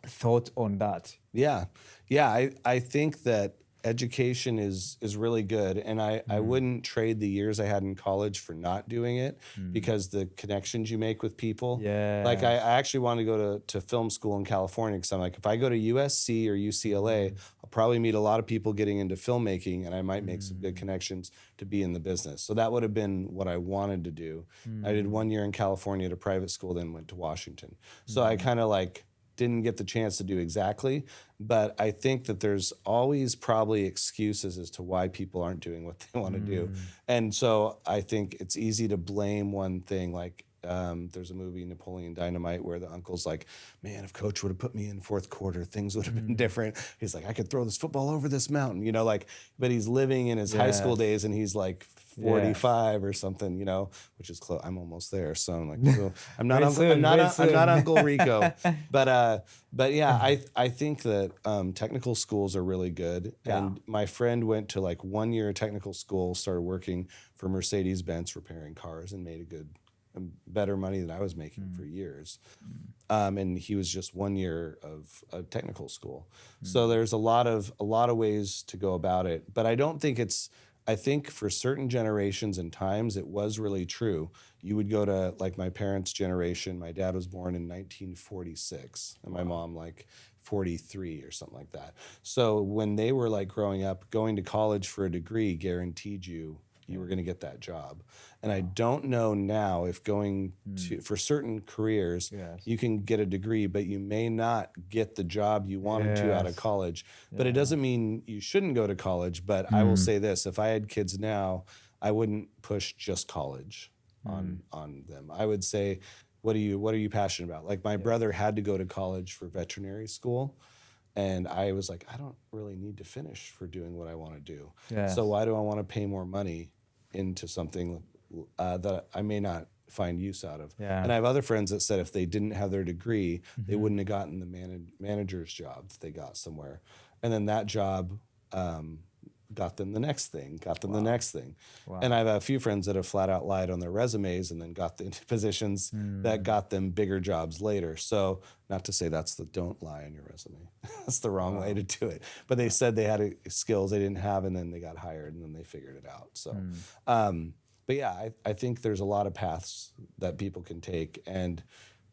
thought on that? Yeah. Yeah. I think that education is really good. And I wouldn't trade the years I had in college for not doing it because the connections you make with people. Like I Yes. actually want to go to film school in California because I'm like, if I go to USC or UCLA, I'll probably meet a lot of people getting into filmmaking and I might make some good connections to be in the business. So that would have been what I wanted to do. I did 1 year in California at a private school, then went to Washington. So I kind of like didn't get the chance to do exactly, but I think that there's always probably excuses as to why people aren't doing what they want to do. And so I think it's easy to blame one thing, like There's a movie, Napoleon Dynamite, where the uncle's like, man, if coach would have put me in fourth quarter, things would have been different. He's like, I could throw this football over this mountain, like, but he's living in his high school days and he's like Yeah. 45 or something, which is close. I'm almost there. So I'm like, oh, I'm not Very Uncle, soon, very I'm not soon. Uncle Rico. But yeah, I think that technical schools are really good. Yeah. And my friend went to like 1 year technical school, started working for Mercedes-Benz repairing cars, and made better money than I was making for years. And he was just 1 year of a technical school. So there's a lot of ways to go about it. But I don't think I think for certain generations and times, it was really true. You would go to like my parents' generation. My dad was born in 1946 and my mom like 43 or something like that. So when they were like growing up, going to college for a degree guaranteed you were going to get that job. And I don't know now if going for certain careers, Yes. you can get a degree, but you may not get the job you wanted to out of Yes. college. But it doesn't mean you shouldn't go to college. But I will say this, if I had kids now, I wouldn't push just college on them. I would say, what are you passionate about? Like my brother had to go to college for veterinary school. And I was like, I don't really need to finish for doing what I want to do. Yes. So why do I want to pay more money into something that I may not find use out of? Yeah. And I have other friends that said if they didn't have their degree, they wouldn't have gotten the manager's job that they got somewhere. And then that job got them the next thing, the next thing. Wow. And I have a few friends that have flat out lied on their resumes and then got the positions that got them bigger jobs later. So not to say don't lie on your resume. That's the wrong way to do it. But they said they had skills they didn't have and then they got hired and then they figured it out. So, but yeah, I think there's a lot of paths that people can take. And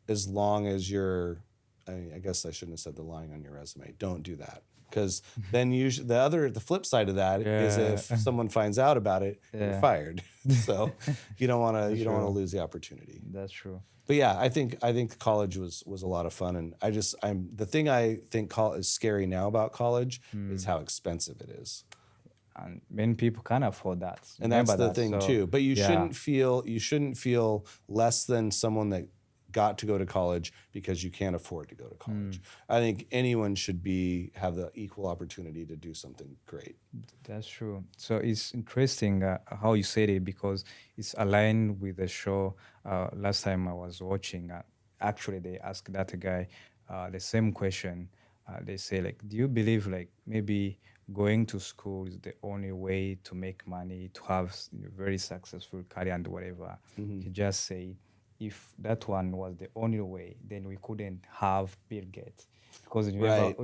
as long as I guess I shouldn't have said the lying on your resume. Don't do that. Because then usually the flip side of that is if someone finds out about it, you're fired. So you don't want to lose the opportunity. That's true. But yeah, I think college was a lot of fun, and the thing I think is scary now about college is how expensive it is. And many people can't afford that. And that's Remember the that. thing So, too. But you yeah. shouldn't feel less than someone that got to go to college because you can't afford to go to college. I think anyone should have the equal opportunity to do something great. That's true. So it's interesting how you said it because it's aligned with the show. Last time I was watching, actually they asked that guy the same question. They say like, do you believe like maybe going to school is the only way to make money, to have a very successful career and whatever? He just said, if that one was the only way, then we couldn't have Bill Gates. Because remember,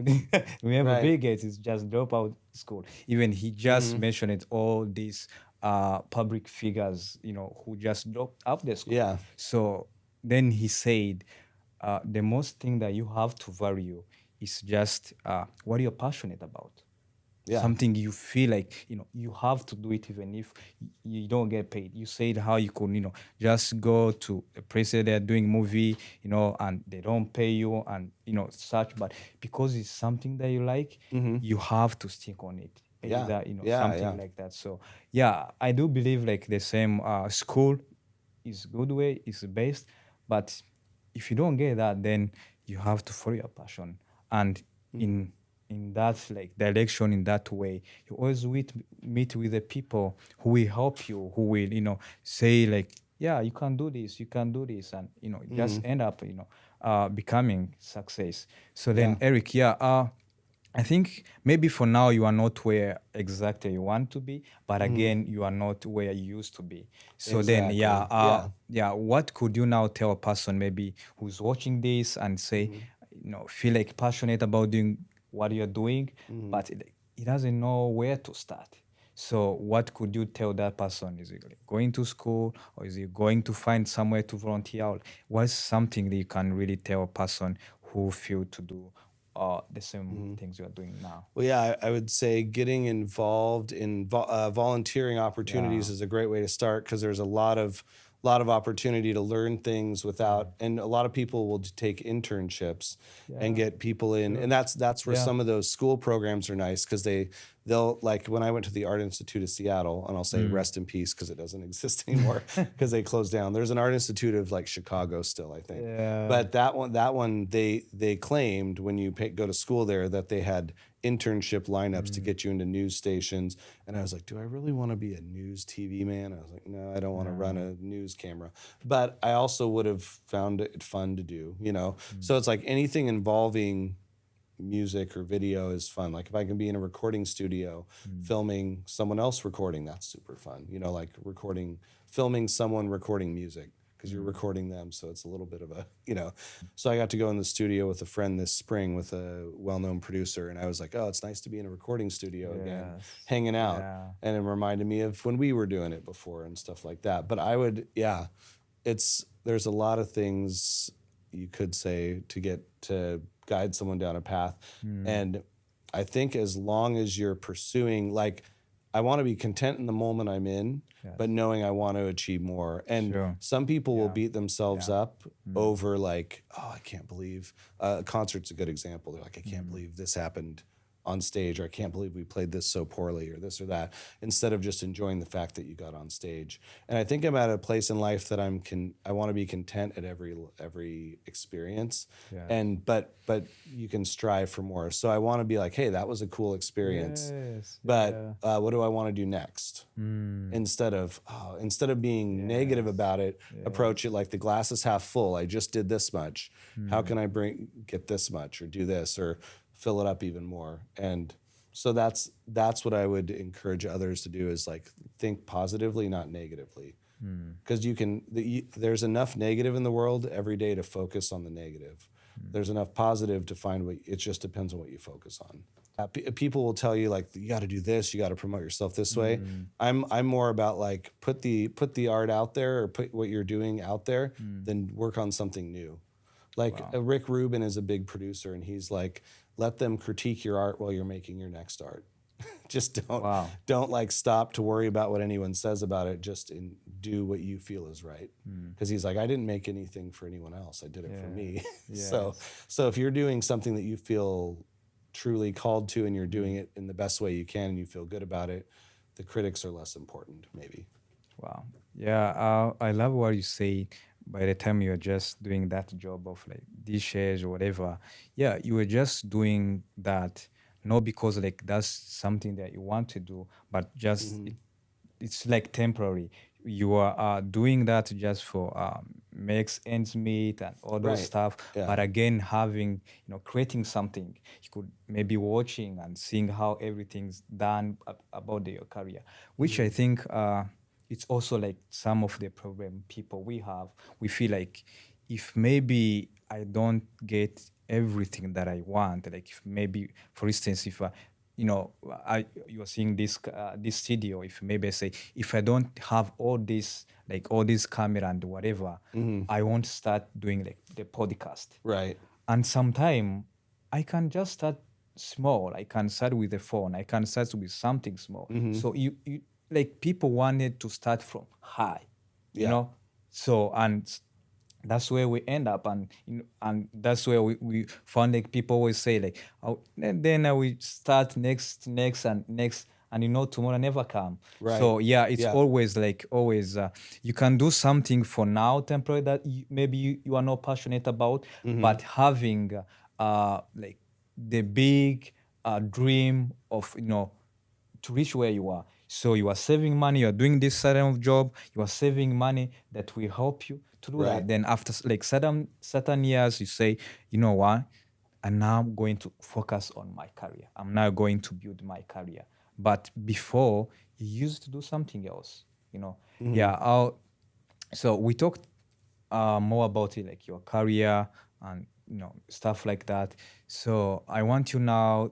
Right. Bill Gates is just drop out school. Even he just mentioned all these public figures, who just dropped out the school. Yeah. So then he said, the most thing that you have to value is just what you're passionate about. Yeah. Something you feel like, you have to do it even if you don't get paid. You said how you could, just go to a place that they're doing movie, and they don't pay you and, such. But because it's something that you like, you have to stick on it. Yeah. That, Yeah, something yeah. like that. So, yeah, I do believe like the same school is good way, is the best. But if you don't get that, then you have to follow your passion. And in that like direction, in that way, you always meet with the people who will help you, who will say like, yeah, you can do this, and just end up becoming success. So then Eric, I think maybe for now you are not where exactly you want to be, but again you are not where you used to be. So then Exactly. what could you now tell a person maybe who's watching this and say, feel like passionate about doing what you're doing, but he doesn't know where to start? So what could you tell that person? Is it like going to school, or is he going to find somewhere to volunteer? Or what's something that you can really tell a person who feel to do the same things you're doing now? Well, yeah, I would say getting involved in volunteering opportunities is a great way to start because there's a lot of opportunity to learn things and a lot of people will take internships and get people in, and that's where some of those school programs are nice because they'll like when I went to the Art Institute of Seattle, and I'll say rest in peace because it doesn't exist anymore because they closed down. There's an Art Institute of like Chicago still, I think. Yeah. But that one, they claimed when you go to school there that they had internship lineups to get you into news stations. And I was like, do I really want to be a news TV man? I was like, no, I don't want to run a news camera. But I also would have found it fun to do, you know? So it's like anything involving music or video is fun. Like if I can be in a recording studio filming someone else recording, that's super fun. You know, like filming someone recording music because you're recording them. So it's a little bit of a, you know. So I got to go in the studio with a friend this spring with a well-known producer, and I was like, oh, it's nice to be in a recording studio again, hanging out. Yeah. And it reminded me of when we were doing it before and stuff like that. But I would, there's a lot of things you could say to guide someone down a path. And I think as long as you're pursuing, like, I want to be content in the moment I'm in, but knowing I want to achieve more. And some people will beat themselves up over like, oh, I can't believe, a concert's a good example. They're like, I can't believe this happened on stage, or I can't believe we played this so poorly, or this or that, instead of just enjoying the fact that you got on stage. And I think I'm at a place in life that I want to be content at every experience. And but you can strive for more. So I want to be like, hey, that was a cool experience. But what do I want to do next? Instead of being negative about it, approach it like the glass is half full. I just did this much. How can I get this much, or do this, or fill it up even more? And so that's what I would encourage others to do, is like think positively, not negatively. Because there's enough negative in the world every day to focus on the negative. There's enough positive to find it just depends on what you focus on. People will tell you like, you got to do this, you got to promote yourself this way. I'm more about like put the art out there, or put what you're doing out there, then work on something new. Like Rick Rubin is a big producer, and he's like, let them critique your art while you're making your next art. Just don't like stop to worry about what anyone says about it. Just do what you feel is right. Because he's like, I didn't make anything for anyone else. I did it for me. So if you're doing something that you feel truly called to, and you're doing it in the best way you can, and you feel good about it, the critics are less important, maybe. Wow. Yeah, I love what you say. By the time you're just doing that job of like dishes or whatever, you were just doing that, not because like that's something that you want to do, but just it's like temporary. You are doing that just for makes ends meet and all those stuff. But again, having, creating something, you could maybe watching and seeing how everything's done about your career, which I think it's also like some of the problem people we have. We feel like if maybe I don't get everything that I want, like if maybe, for instance, if you're seeing this studio, if maybe I say, if I don't have all this camera and whatever, I won't start doing like the podcast. Right. And sometime I can just start small. I can start with the phone. I can start with something small. So you like people wanted to start from high, you know? So, and that's where we end up. And that's where we found like people always say like, then we start next and next. And tomorrow never come. Right. So it's always you can do something for now, temporary, that maybe you are not passionate about, but having like the big dream of, to reach where you are. So you are saving money, you are doing this certain job, you are saving money that will help you to do that. Then after like certain years, you say, you know what, I'm now going to focus on my career. I'm now going to build my career. But before, you used to do something else, so we talked more about it, like your career and, stuff like that. So I want you now,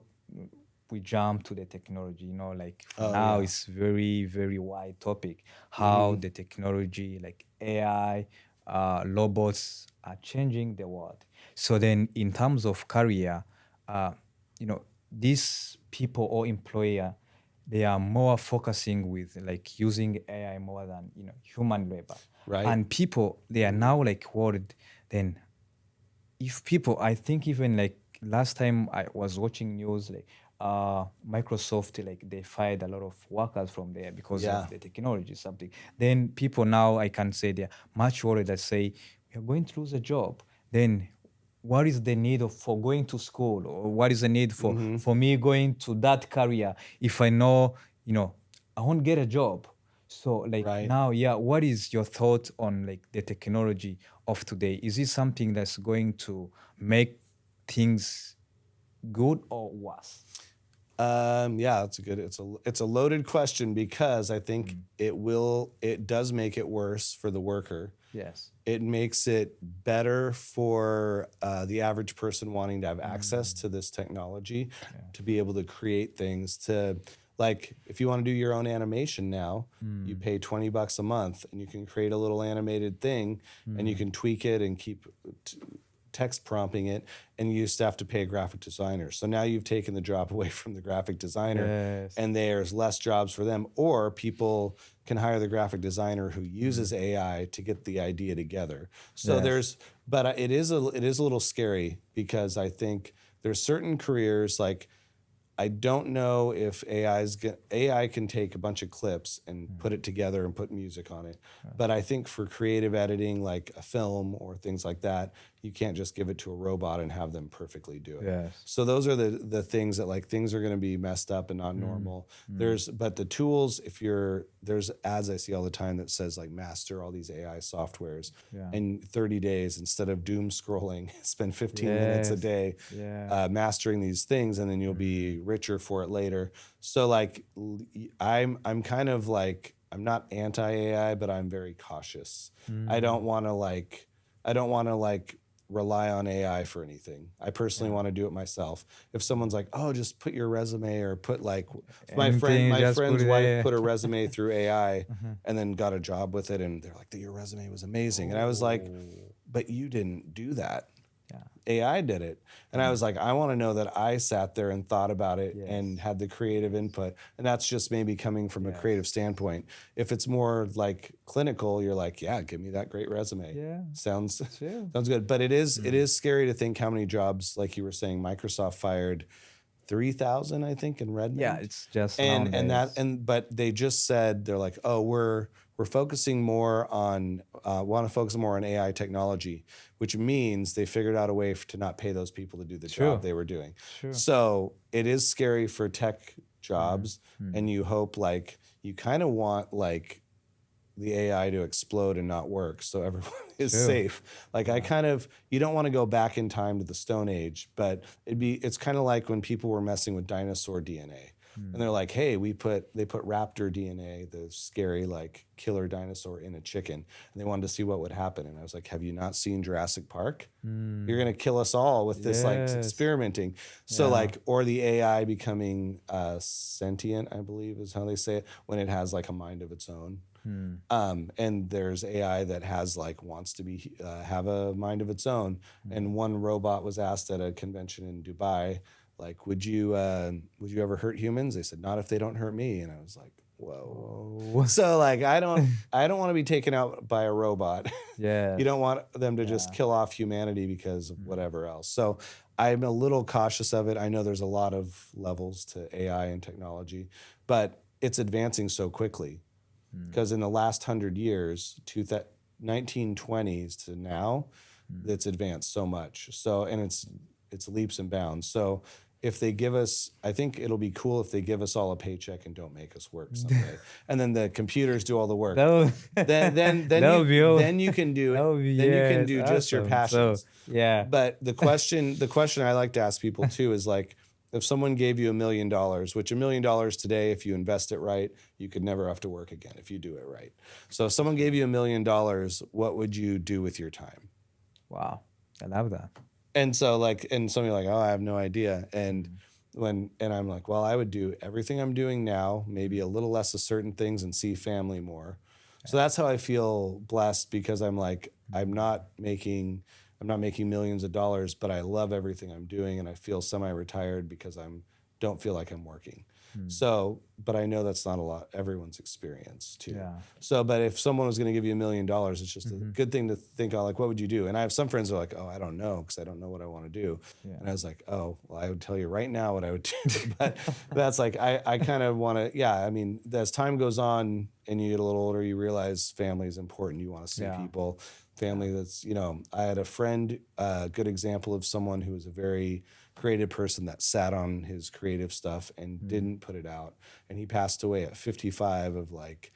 we jump to the technology, like now it's very, very wide topic, how the technology, like AI, robots are changing the world. So then in terms of career, these people or employer, they are more focusing with like using AI more than, human labor. Right. And people, they are now like worried. Then if people, I think even like last time I was watching news, like Microsoft, like they fired a lot of workers from there because Yeah. of the technology, something. Then people now, I can say they're much worried that say, we're going to lose a job. Then what is the need of for going to school, or what is the need for me going to that career if I know, I won't get a job. So like Right. now, yeah, what is your thought on like the technology of today? Is it something that's going to make things good or worse? Yeah, that's a good. It's a loaded question because I think it does make it worse for the worker. Yes. It makes it better for the average person wanting to have access to this technology, to be able to create things. To like, if you want to do your own animation now, you pay $20 a month, and you can create a little animated thing, and you can tweak it and keep text prompting it, and you used to have to pay a graphic designer. So now you've taken the job away from the graphic designer, Yes. and there's less jobs for them, or people can hire the graphic designer who uses AI to get the idea together. So Yes. but it is a little scary, because I think there's certain careers, like, I don't know if AI can take a bunch of clips and put it together and put music on it. But I think for creative editing, like a film or things like that, you can't just give it to a robot and have them perfectly do it. Yes. So those are the things that, like, things are going to be messed up and not normal. But the tools, there's ads I see all the time that says, like, master all these AI softwares in 30 days instead of doom scrolling, spend 15 minutes a Yes. day Yeah. mastering these things, and then you'll be richer for it later. So like, I'm kind of like, I'm not anti-AI, but I'm very cautious. I don't want to like rely on AI for anything. I personally want to do it myself. If someone's like, "Oh, just put your resume," or put like, my Anything, just put friend's it wife there. put her resume through AI and then got a job with it, and they're like, "Your resume was amazing," and I was like, "But you didn't do that. AI did it." And I was like, I want to know that I sat there and thought about it and had the creative input. And that's just maybe coming from a creative standpoint. If it's more like clinical, you're like, yeah, give me that great resume. Yeah. Sounds True. sounds good. But it is scary to think how many jobs, like you were saying, Microsoft fired 3,000, I think, in Redmond. Yeah, it's just and nowadays. but they just said, they're like, oh, we're focusing more on want to focus more on AI technology, which means they figured out a way to not pay those people to do the job they were doing. True. So it is scary for tech jobs, and you hope, like, you kind of want, like, the AI to explode and not work, so everyone is safe. Like, you don't want to go back in time to the Stone Age, but it's kind of like when people were messing with dinosaur DNA. And they're like, hey, they put raptor DNA, the scary, like, killer dinosaur, in a chicken, and they wanted to see what would happen. And I was like, have you not seen Jurassic Park? You're gonna kill us all with this, like, experimenting. So like, or the AI becoming sentient, I believe is how they say it, when it has, like, a mind of its own. And there's AI that has, like, wants to be have a mind of its own. And one robot was asked at a convention in Dubai, like, would you ever hurt humans? They said, not if they don't hurt me. And I was like, whoa. So, like, I don't want to be taken out by a robot. Yeah. You don't want them to just kill off humanity because of whatever else. So I'm a little cautious of it. I know there's a lot of levels to AI and technology, but it's advancing so quickly. Because in the last 100 years, 1920s to now, it's advanced so much. So, and it's leaps and bounds. So if they give us, I think it'll be cool if they give us all a paycheck and don't make us work someday, and then the computers do all the work. Then you can do it. Then you can do just your passions. So, yeah. But the question I like to ask people too is, like, if someone gave you $1 million, which $1 million today, if you invest it right, you could never have to work again if you do it right. So if someone gave you $1 million, what would you do with your time? Wow, I love that. And so, like, and somebody like, oh, I have no idea. And I'm like, well, I would do everything I'm doing now, maybe a little less of certain things, and see family more. So that's how I feel blessed, because I'm like, I'm not making millions of dollars, but I love everything I'm doing, and I feel semi-retired because don't feel like I'm working. So, but I know that's not a lot, everyone's experience too. Yeah. So, but if someone was going to give you $1 million, it's just a good thing to think of, like, what would you do? And I have some friends who are like, oh, I don't know, because I don't know what I want to do. Yeah. And I was like, oh, well, I would tell you right now what I would do. But that's like, I kind of want to, yeah, I mean, as time goes on and you get a little older, you realize family is important. You want to see Yeah. people, family that's, you know, I had a friend, a good example of someone who was a very creative person that sat on his creative stuff and didn't put it out. And he passed away at 55 of like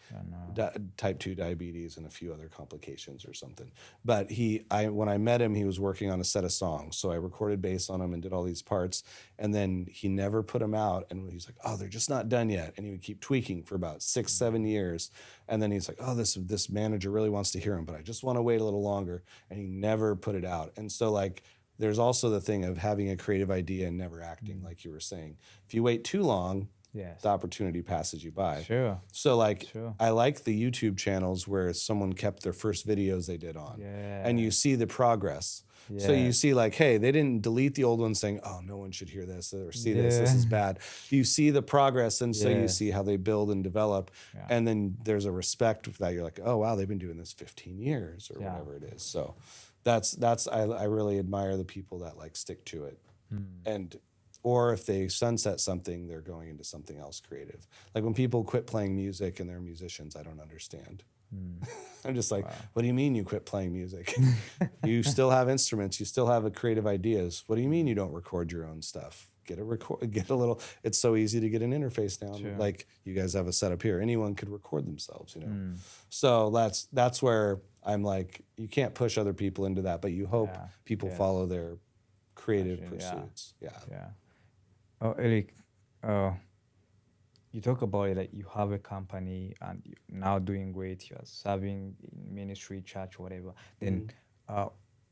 type 2 diabetes and a few other complications or something. But when I met him, he was working on a set of songs. So I recorded bass on him and did all these parts. And then he never put them out. And he's like, oh, they're just not done yet. And he would keep tweaking for about 6-7 years. And then he's like, oh, this manager really wants to hear him, but I just want to wait a little longer. And he never put it out. And so like, there's also the thing of having a creative idea and never acting, like you were saying. If you wait too long, Yes. the opportunity passes you by. Sure. So like, Sure. I like the YouTube channels where someone kept their first videos they did on, and you see the progress. So you see like, hey, they didn't delete the old one saying, oh, no one should hear this or see this is bad. You see the progress, and so you see how they build and develop, and then there's a respect for that. You're like, oh wow, they've been doing this 15 years or whatever it is. So that's I really admire the people that like stick to it, and or if they sunset something, they're going into something else creative. Like when people quit playing music and they're musicians, I don't understand. I'm just like, what do you mean you quit playing music? You still have instruments, you still have creative ideas. What do you mean you don't record your own stuff? Get a little. It's so easy to get an interface now. Sure. Like you guys have a setup here. Anyone could record themselves, you know. So that's where I'm like, you can't push other people into that, but you hope people follow their creative pursuits. Yeah. Oh, Eric, you talk about it, like you have a company and you're now doing great. You are serving in ministry, church, whatever. Then,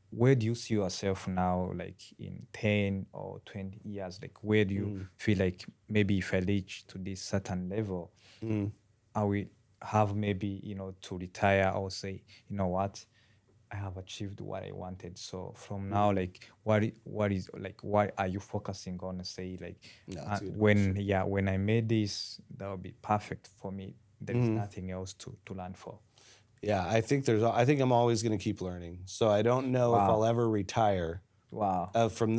where do you see yourself now, like in 10 or 20 years? Like, where do you feel like maybe if I reach to this certain level, I will have maybe, to retire or say, you know what, I have achieved what I wanted. So from now, like, what is like, what are you focusing on? Say, like, that's a good when I made this, that would be perfect for me. There is nothing else to learn for. Yeah, I think I'm always going to keep learning. So I don't know if I'll ever retire. Wow. From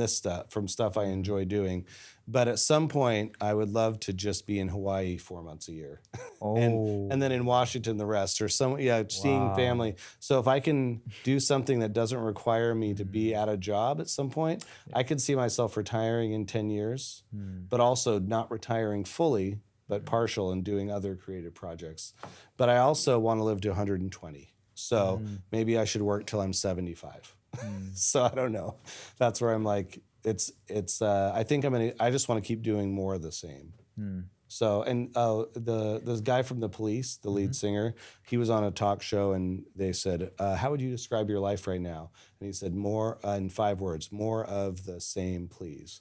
stuff I enjoy doing. But at some point, I would love to just be in Hawaii 4 months a year. Oh. and then in Washington the rest, or seeing family. So if I can do something that doesn't require me to be at a job at some point, I could see myself retiring in 10 years, but also not retiring fully, but partial and doing other creative projects. But I also want to live to 120. So maybe I should work till I'm 75. So I don't know. That's where I'm like, I think I just want to keep doing more of the same. So, and the guy from The Police, the lead singer, he was on a talk show and they said, how would you describe your life right now? And he said, more, in 5 words, more of the same, please.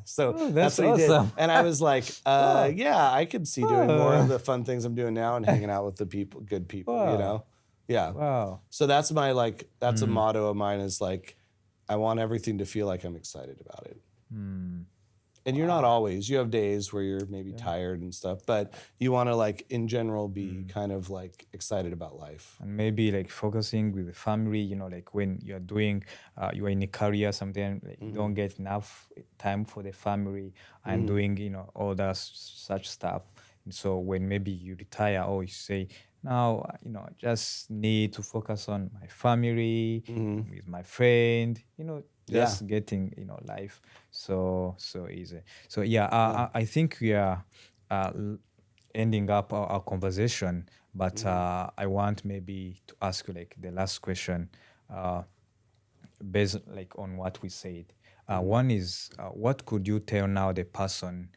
So that's what he awesome. did. And I was like, yeah, I could see doing more of the fun things I'm doing now and hanging out with the people, good people, you know? Yeah. Wow. So that's that's a motto of mine, is like, I want everything to feel like I'm excited about it. And you're not always. You have days where you're maybe tired and stuff, but you want to, like, in general, be kind of like excited about life. And maybe like focusing with the family, like when you're doing, you are in a career, sometimes like you don't get enough time for the family and doing, all that such stuff. And so when maybe you retire or you say, now, I just need to focus on my family, with my friend, just getting, life so easy. So I think we are ending up our conversation, but I want maybe to ask you like the last question, based like on what we said. One is, what could you tell now the person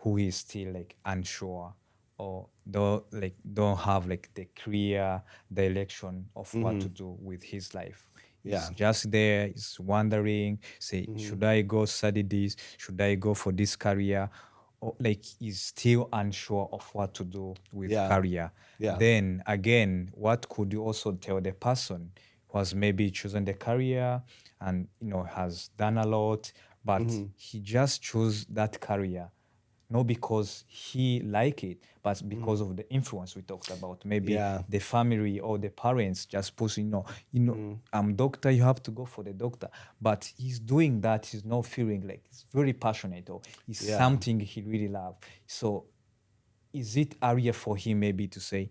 who is still like unsure or don't have like the clear direction of what to do with his life? He's just there, he's wondering, say, should I go study this? Should I go for this career? Or like he's still unsure of what to do with career. Then again, what could you also tell the person who has maybe chosen the career and has done a lot, but he just chose that career not because he like it, but because of the influence we talked about. Maybe Yeah. the family or the parents just pushing, I'm doctor, you have to go for the doctor. But he's doing that, he's not feeling like he's very passionate or it's Yeah. something he really loves. So is it area for him maybe to say,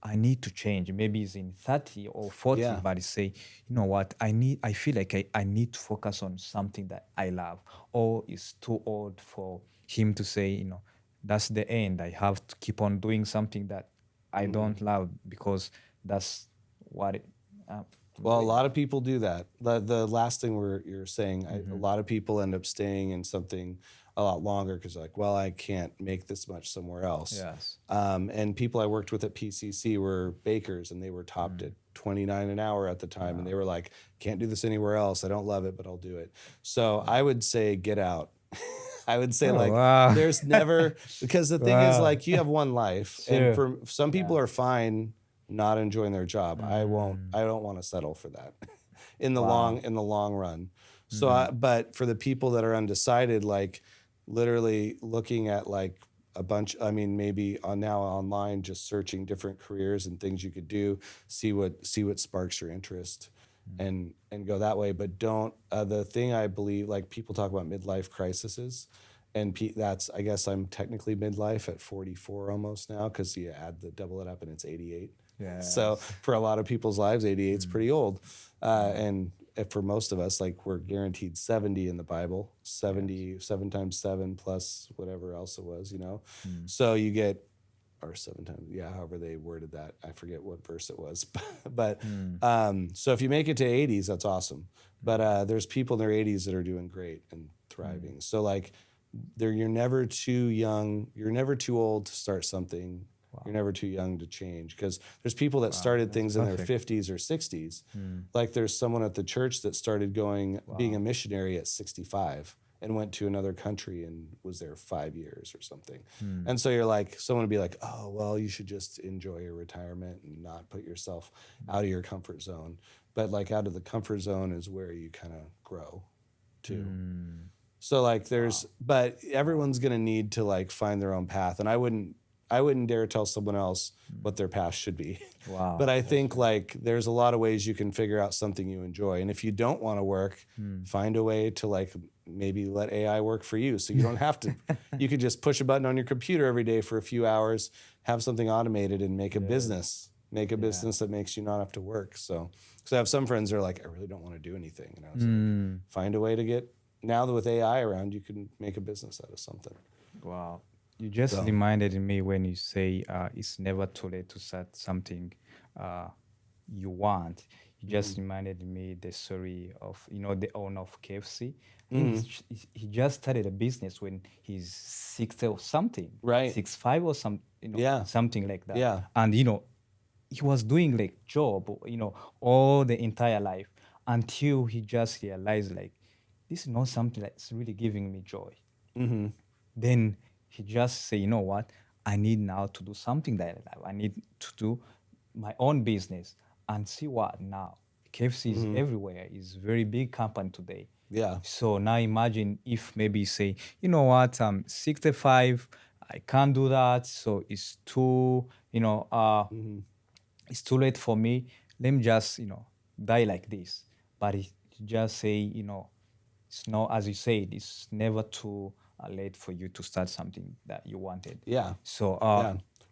I need to change? Maybe he's in 30 or 40, Yeah. but he say, you know what, I feel like I need to focus on something that I love. Or it's too old for him to say, that's the end. I have to keep on doing something that I don't love because that's what I'm Well, a doing. lot of people do that. The last thing you're saying, a lot of people end up staying in something a lot longer because like, well, I can't make this much somewhere else. Yes. And people I worked with at PCC were bakers, and they were topped at 29 an hour at the time, and they were like, can't do this anywhere else. I don't love it, but I'll do it. So I would say get out. I would say like wow. there's never, because the thing is Wow. like you have one life, Sure. and for some people are fine not enjoying their job. I don't want to settle for that in the long run. So but for the people that are undecided, like literally looking at like a bunch, I mean, maybe now online, just searching different careers and things you could do, see what sparks your interest, and go that way. But don't, the thing I believe, like people talk about midlife crises, and that's, I guess I'm technically midlife at 44 almost now, because you double it up and it's 88. Yeah. So for a lot of people's lives, 88 is pretty old. And for most of us, like we're guaranteed 70 in the Bible, 70, 7 times 7 plus whatever else it was, So you get, or 7 times, however they worded that. I forget what verse it was. But so if you make it to 80s, that's awesome. But there's people in their 80s that are doing great and thriving. So like you're never too young. You're never too old to start something. You're never too young to change, because there's people that started things in their 50s or 60s. Like there's someone at the church that started being a missionary at 65 and went to another country and was there 5 years or something. And so you're like, someone would be like, oh, well, you should just enjoy your retirement and not put yourself out of your comfort zone. But like out of the comfort zone is where you kind of grow too. So like but everyone's going to need to like find their own path. And I wouldn't dare tell someone else what their path should be. Wow. But I think like there's a lot of ways you can figure out something you enjoy. And if you don't want to work, find a way to like maybe let AI work for you. So you don't have to, you could just push a button on your computer every day for a few hours, have something automated, and make a business. Make a business that makes you not have to work. So, because I have some friends that are like, I really don't want to do anything. And I was like, find a way to now that with AI around, you can make a business out of something. Wow. You just reminded me when you say it's never too late to start something you want. You just reminded me the story of, the owner of KFC. He just started a business when he's 60 or something. Right. 65 or some, something like that. Yeah. And, he was doing like job, all the entire life until he just realized like, this is not something that's really giving me joy. Then he just say, you know what? I need now to do something that I love. I need to do my own business, and see what now. KFC is everywhere. It's a very big company today. Yeah. So now imagine if maybe say, you know what? I'm 65. I can't do that. So it's too, it's too late for me. Let me just, die like this. But he just say, it's not, as you said, it's never too late for you to start something that you wanted. Yeah. So,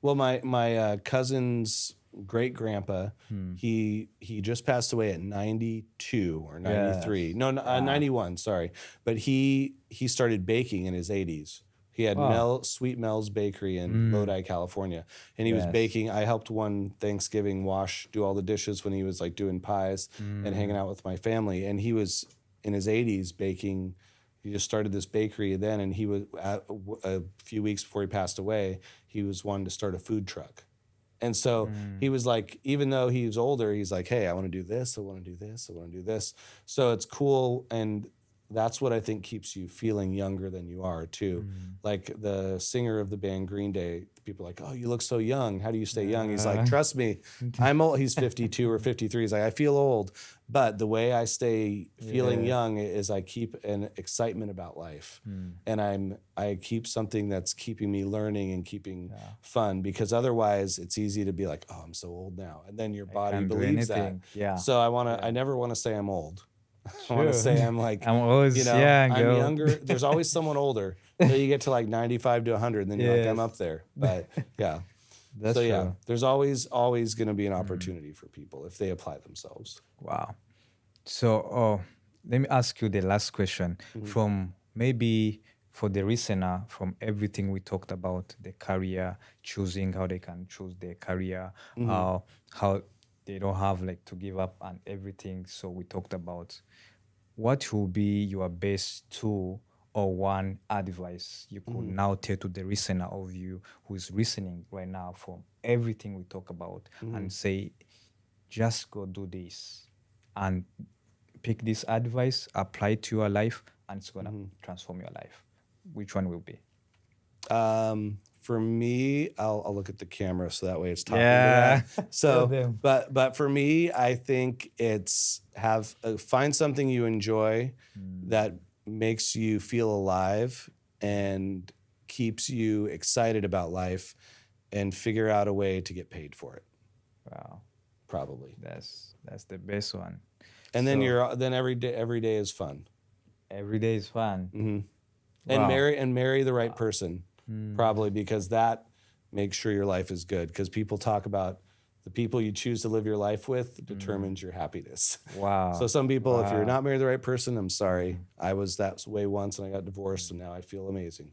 well, my cousin's great grandpa, he just passed away at 92 or 93. Yes. No, 91. Sorry, but he started baking in his 80s. He had Sweet Mel's Bakery in Lodi, California, and he was baking. I helped one Thanksgiving do all the dishes when he was like doing pies and hanging out with my family. And he was in his 80s baking. He just started this bakery then, and he was a few weeks before he passed away, he was wanting to start a food truck. And so he was like, even though he was older, he's like, hey, I want to do this, I want to do this, I want to do this. So it's cool. And that's what I think keeps you feeling younger than you are too. Like the singer of the band Green Day, people are like, oh, you look so young. How do you stay young? He's like, trust me, I'm old. He's 52 or 53. He's like, I feel old. But the way I stay feeling young is I keep an excitement about life. And I keep something that's keeping me learning and keeping fun, because otherwise it's easy to be like, oh, I'm so old now. And then your body can't do believes that. anything. Yeah. So I never want to say I'm old. I want to say I'm like, I'm always you know, young. I'm younger. There's always someone older. So you get to like 95 to 100, and then you're like, I'm up there. But yeah. That's So yeah, true. there's always going to be an opportunity for people if they apply themselves. Wow. So let me ask you the last question from maybe for the listener, from everything we talked about, the career, choosing how they can choose their career, how they don't have like to give up and everything. So we talked about what will be your best tool or one advice you could now tell to the listener of you who is listening right now from everything we talk about and say, just go do this and pick this advice, apply it to your life, and it's gonna transform your life. Which one will be? For me, I'll look at the camera so that way it's talking. Yeah. To that. So, them. but for me, I think it's find something you enjoy that makes you feel alive and keeps you excited about life, and figure out a way to get paid for it. Wow, Probably. that's the best one. And then So- then every day is fun. Every day is fun. And Wow. marry the right person, probably, because that makes sure your life is good. Because people talk about the people you choose to live your life with determines your happiness. Wow. So some people, if you're not married to the right person, I'm sorry. I was that way once and I got divorced, and now I feel amazing.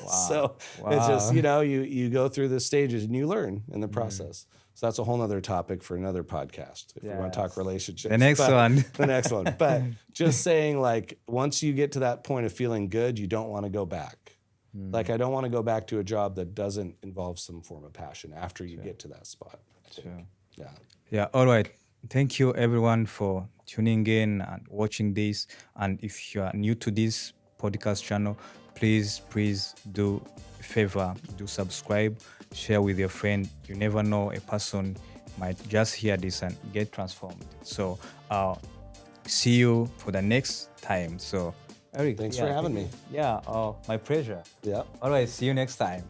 So it's just, you go through the stages and you learn in the process. So that's a whole nother topic for another podcast if we want to talk relationships. The next one. The next one. But just saying, like, once you get to that point of feeling good, you don't want to go back. Like, I don't want to go back to a job that doesn't involve some form of passion after you get to that spot. I think. Yeah. Yeah, all right. Thank you everyone for tuning in and watching this. And if you are new to this podcast channel, please do a favor, do subscribe, share with your friend. You never know, a person might just hear this and get transformed. So see you for the next time. So Eric, Thanks for having me. Yeah, my pleasure. Yeah. All right, see you next time.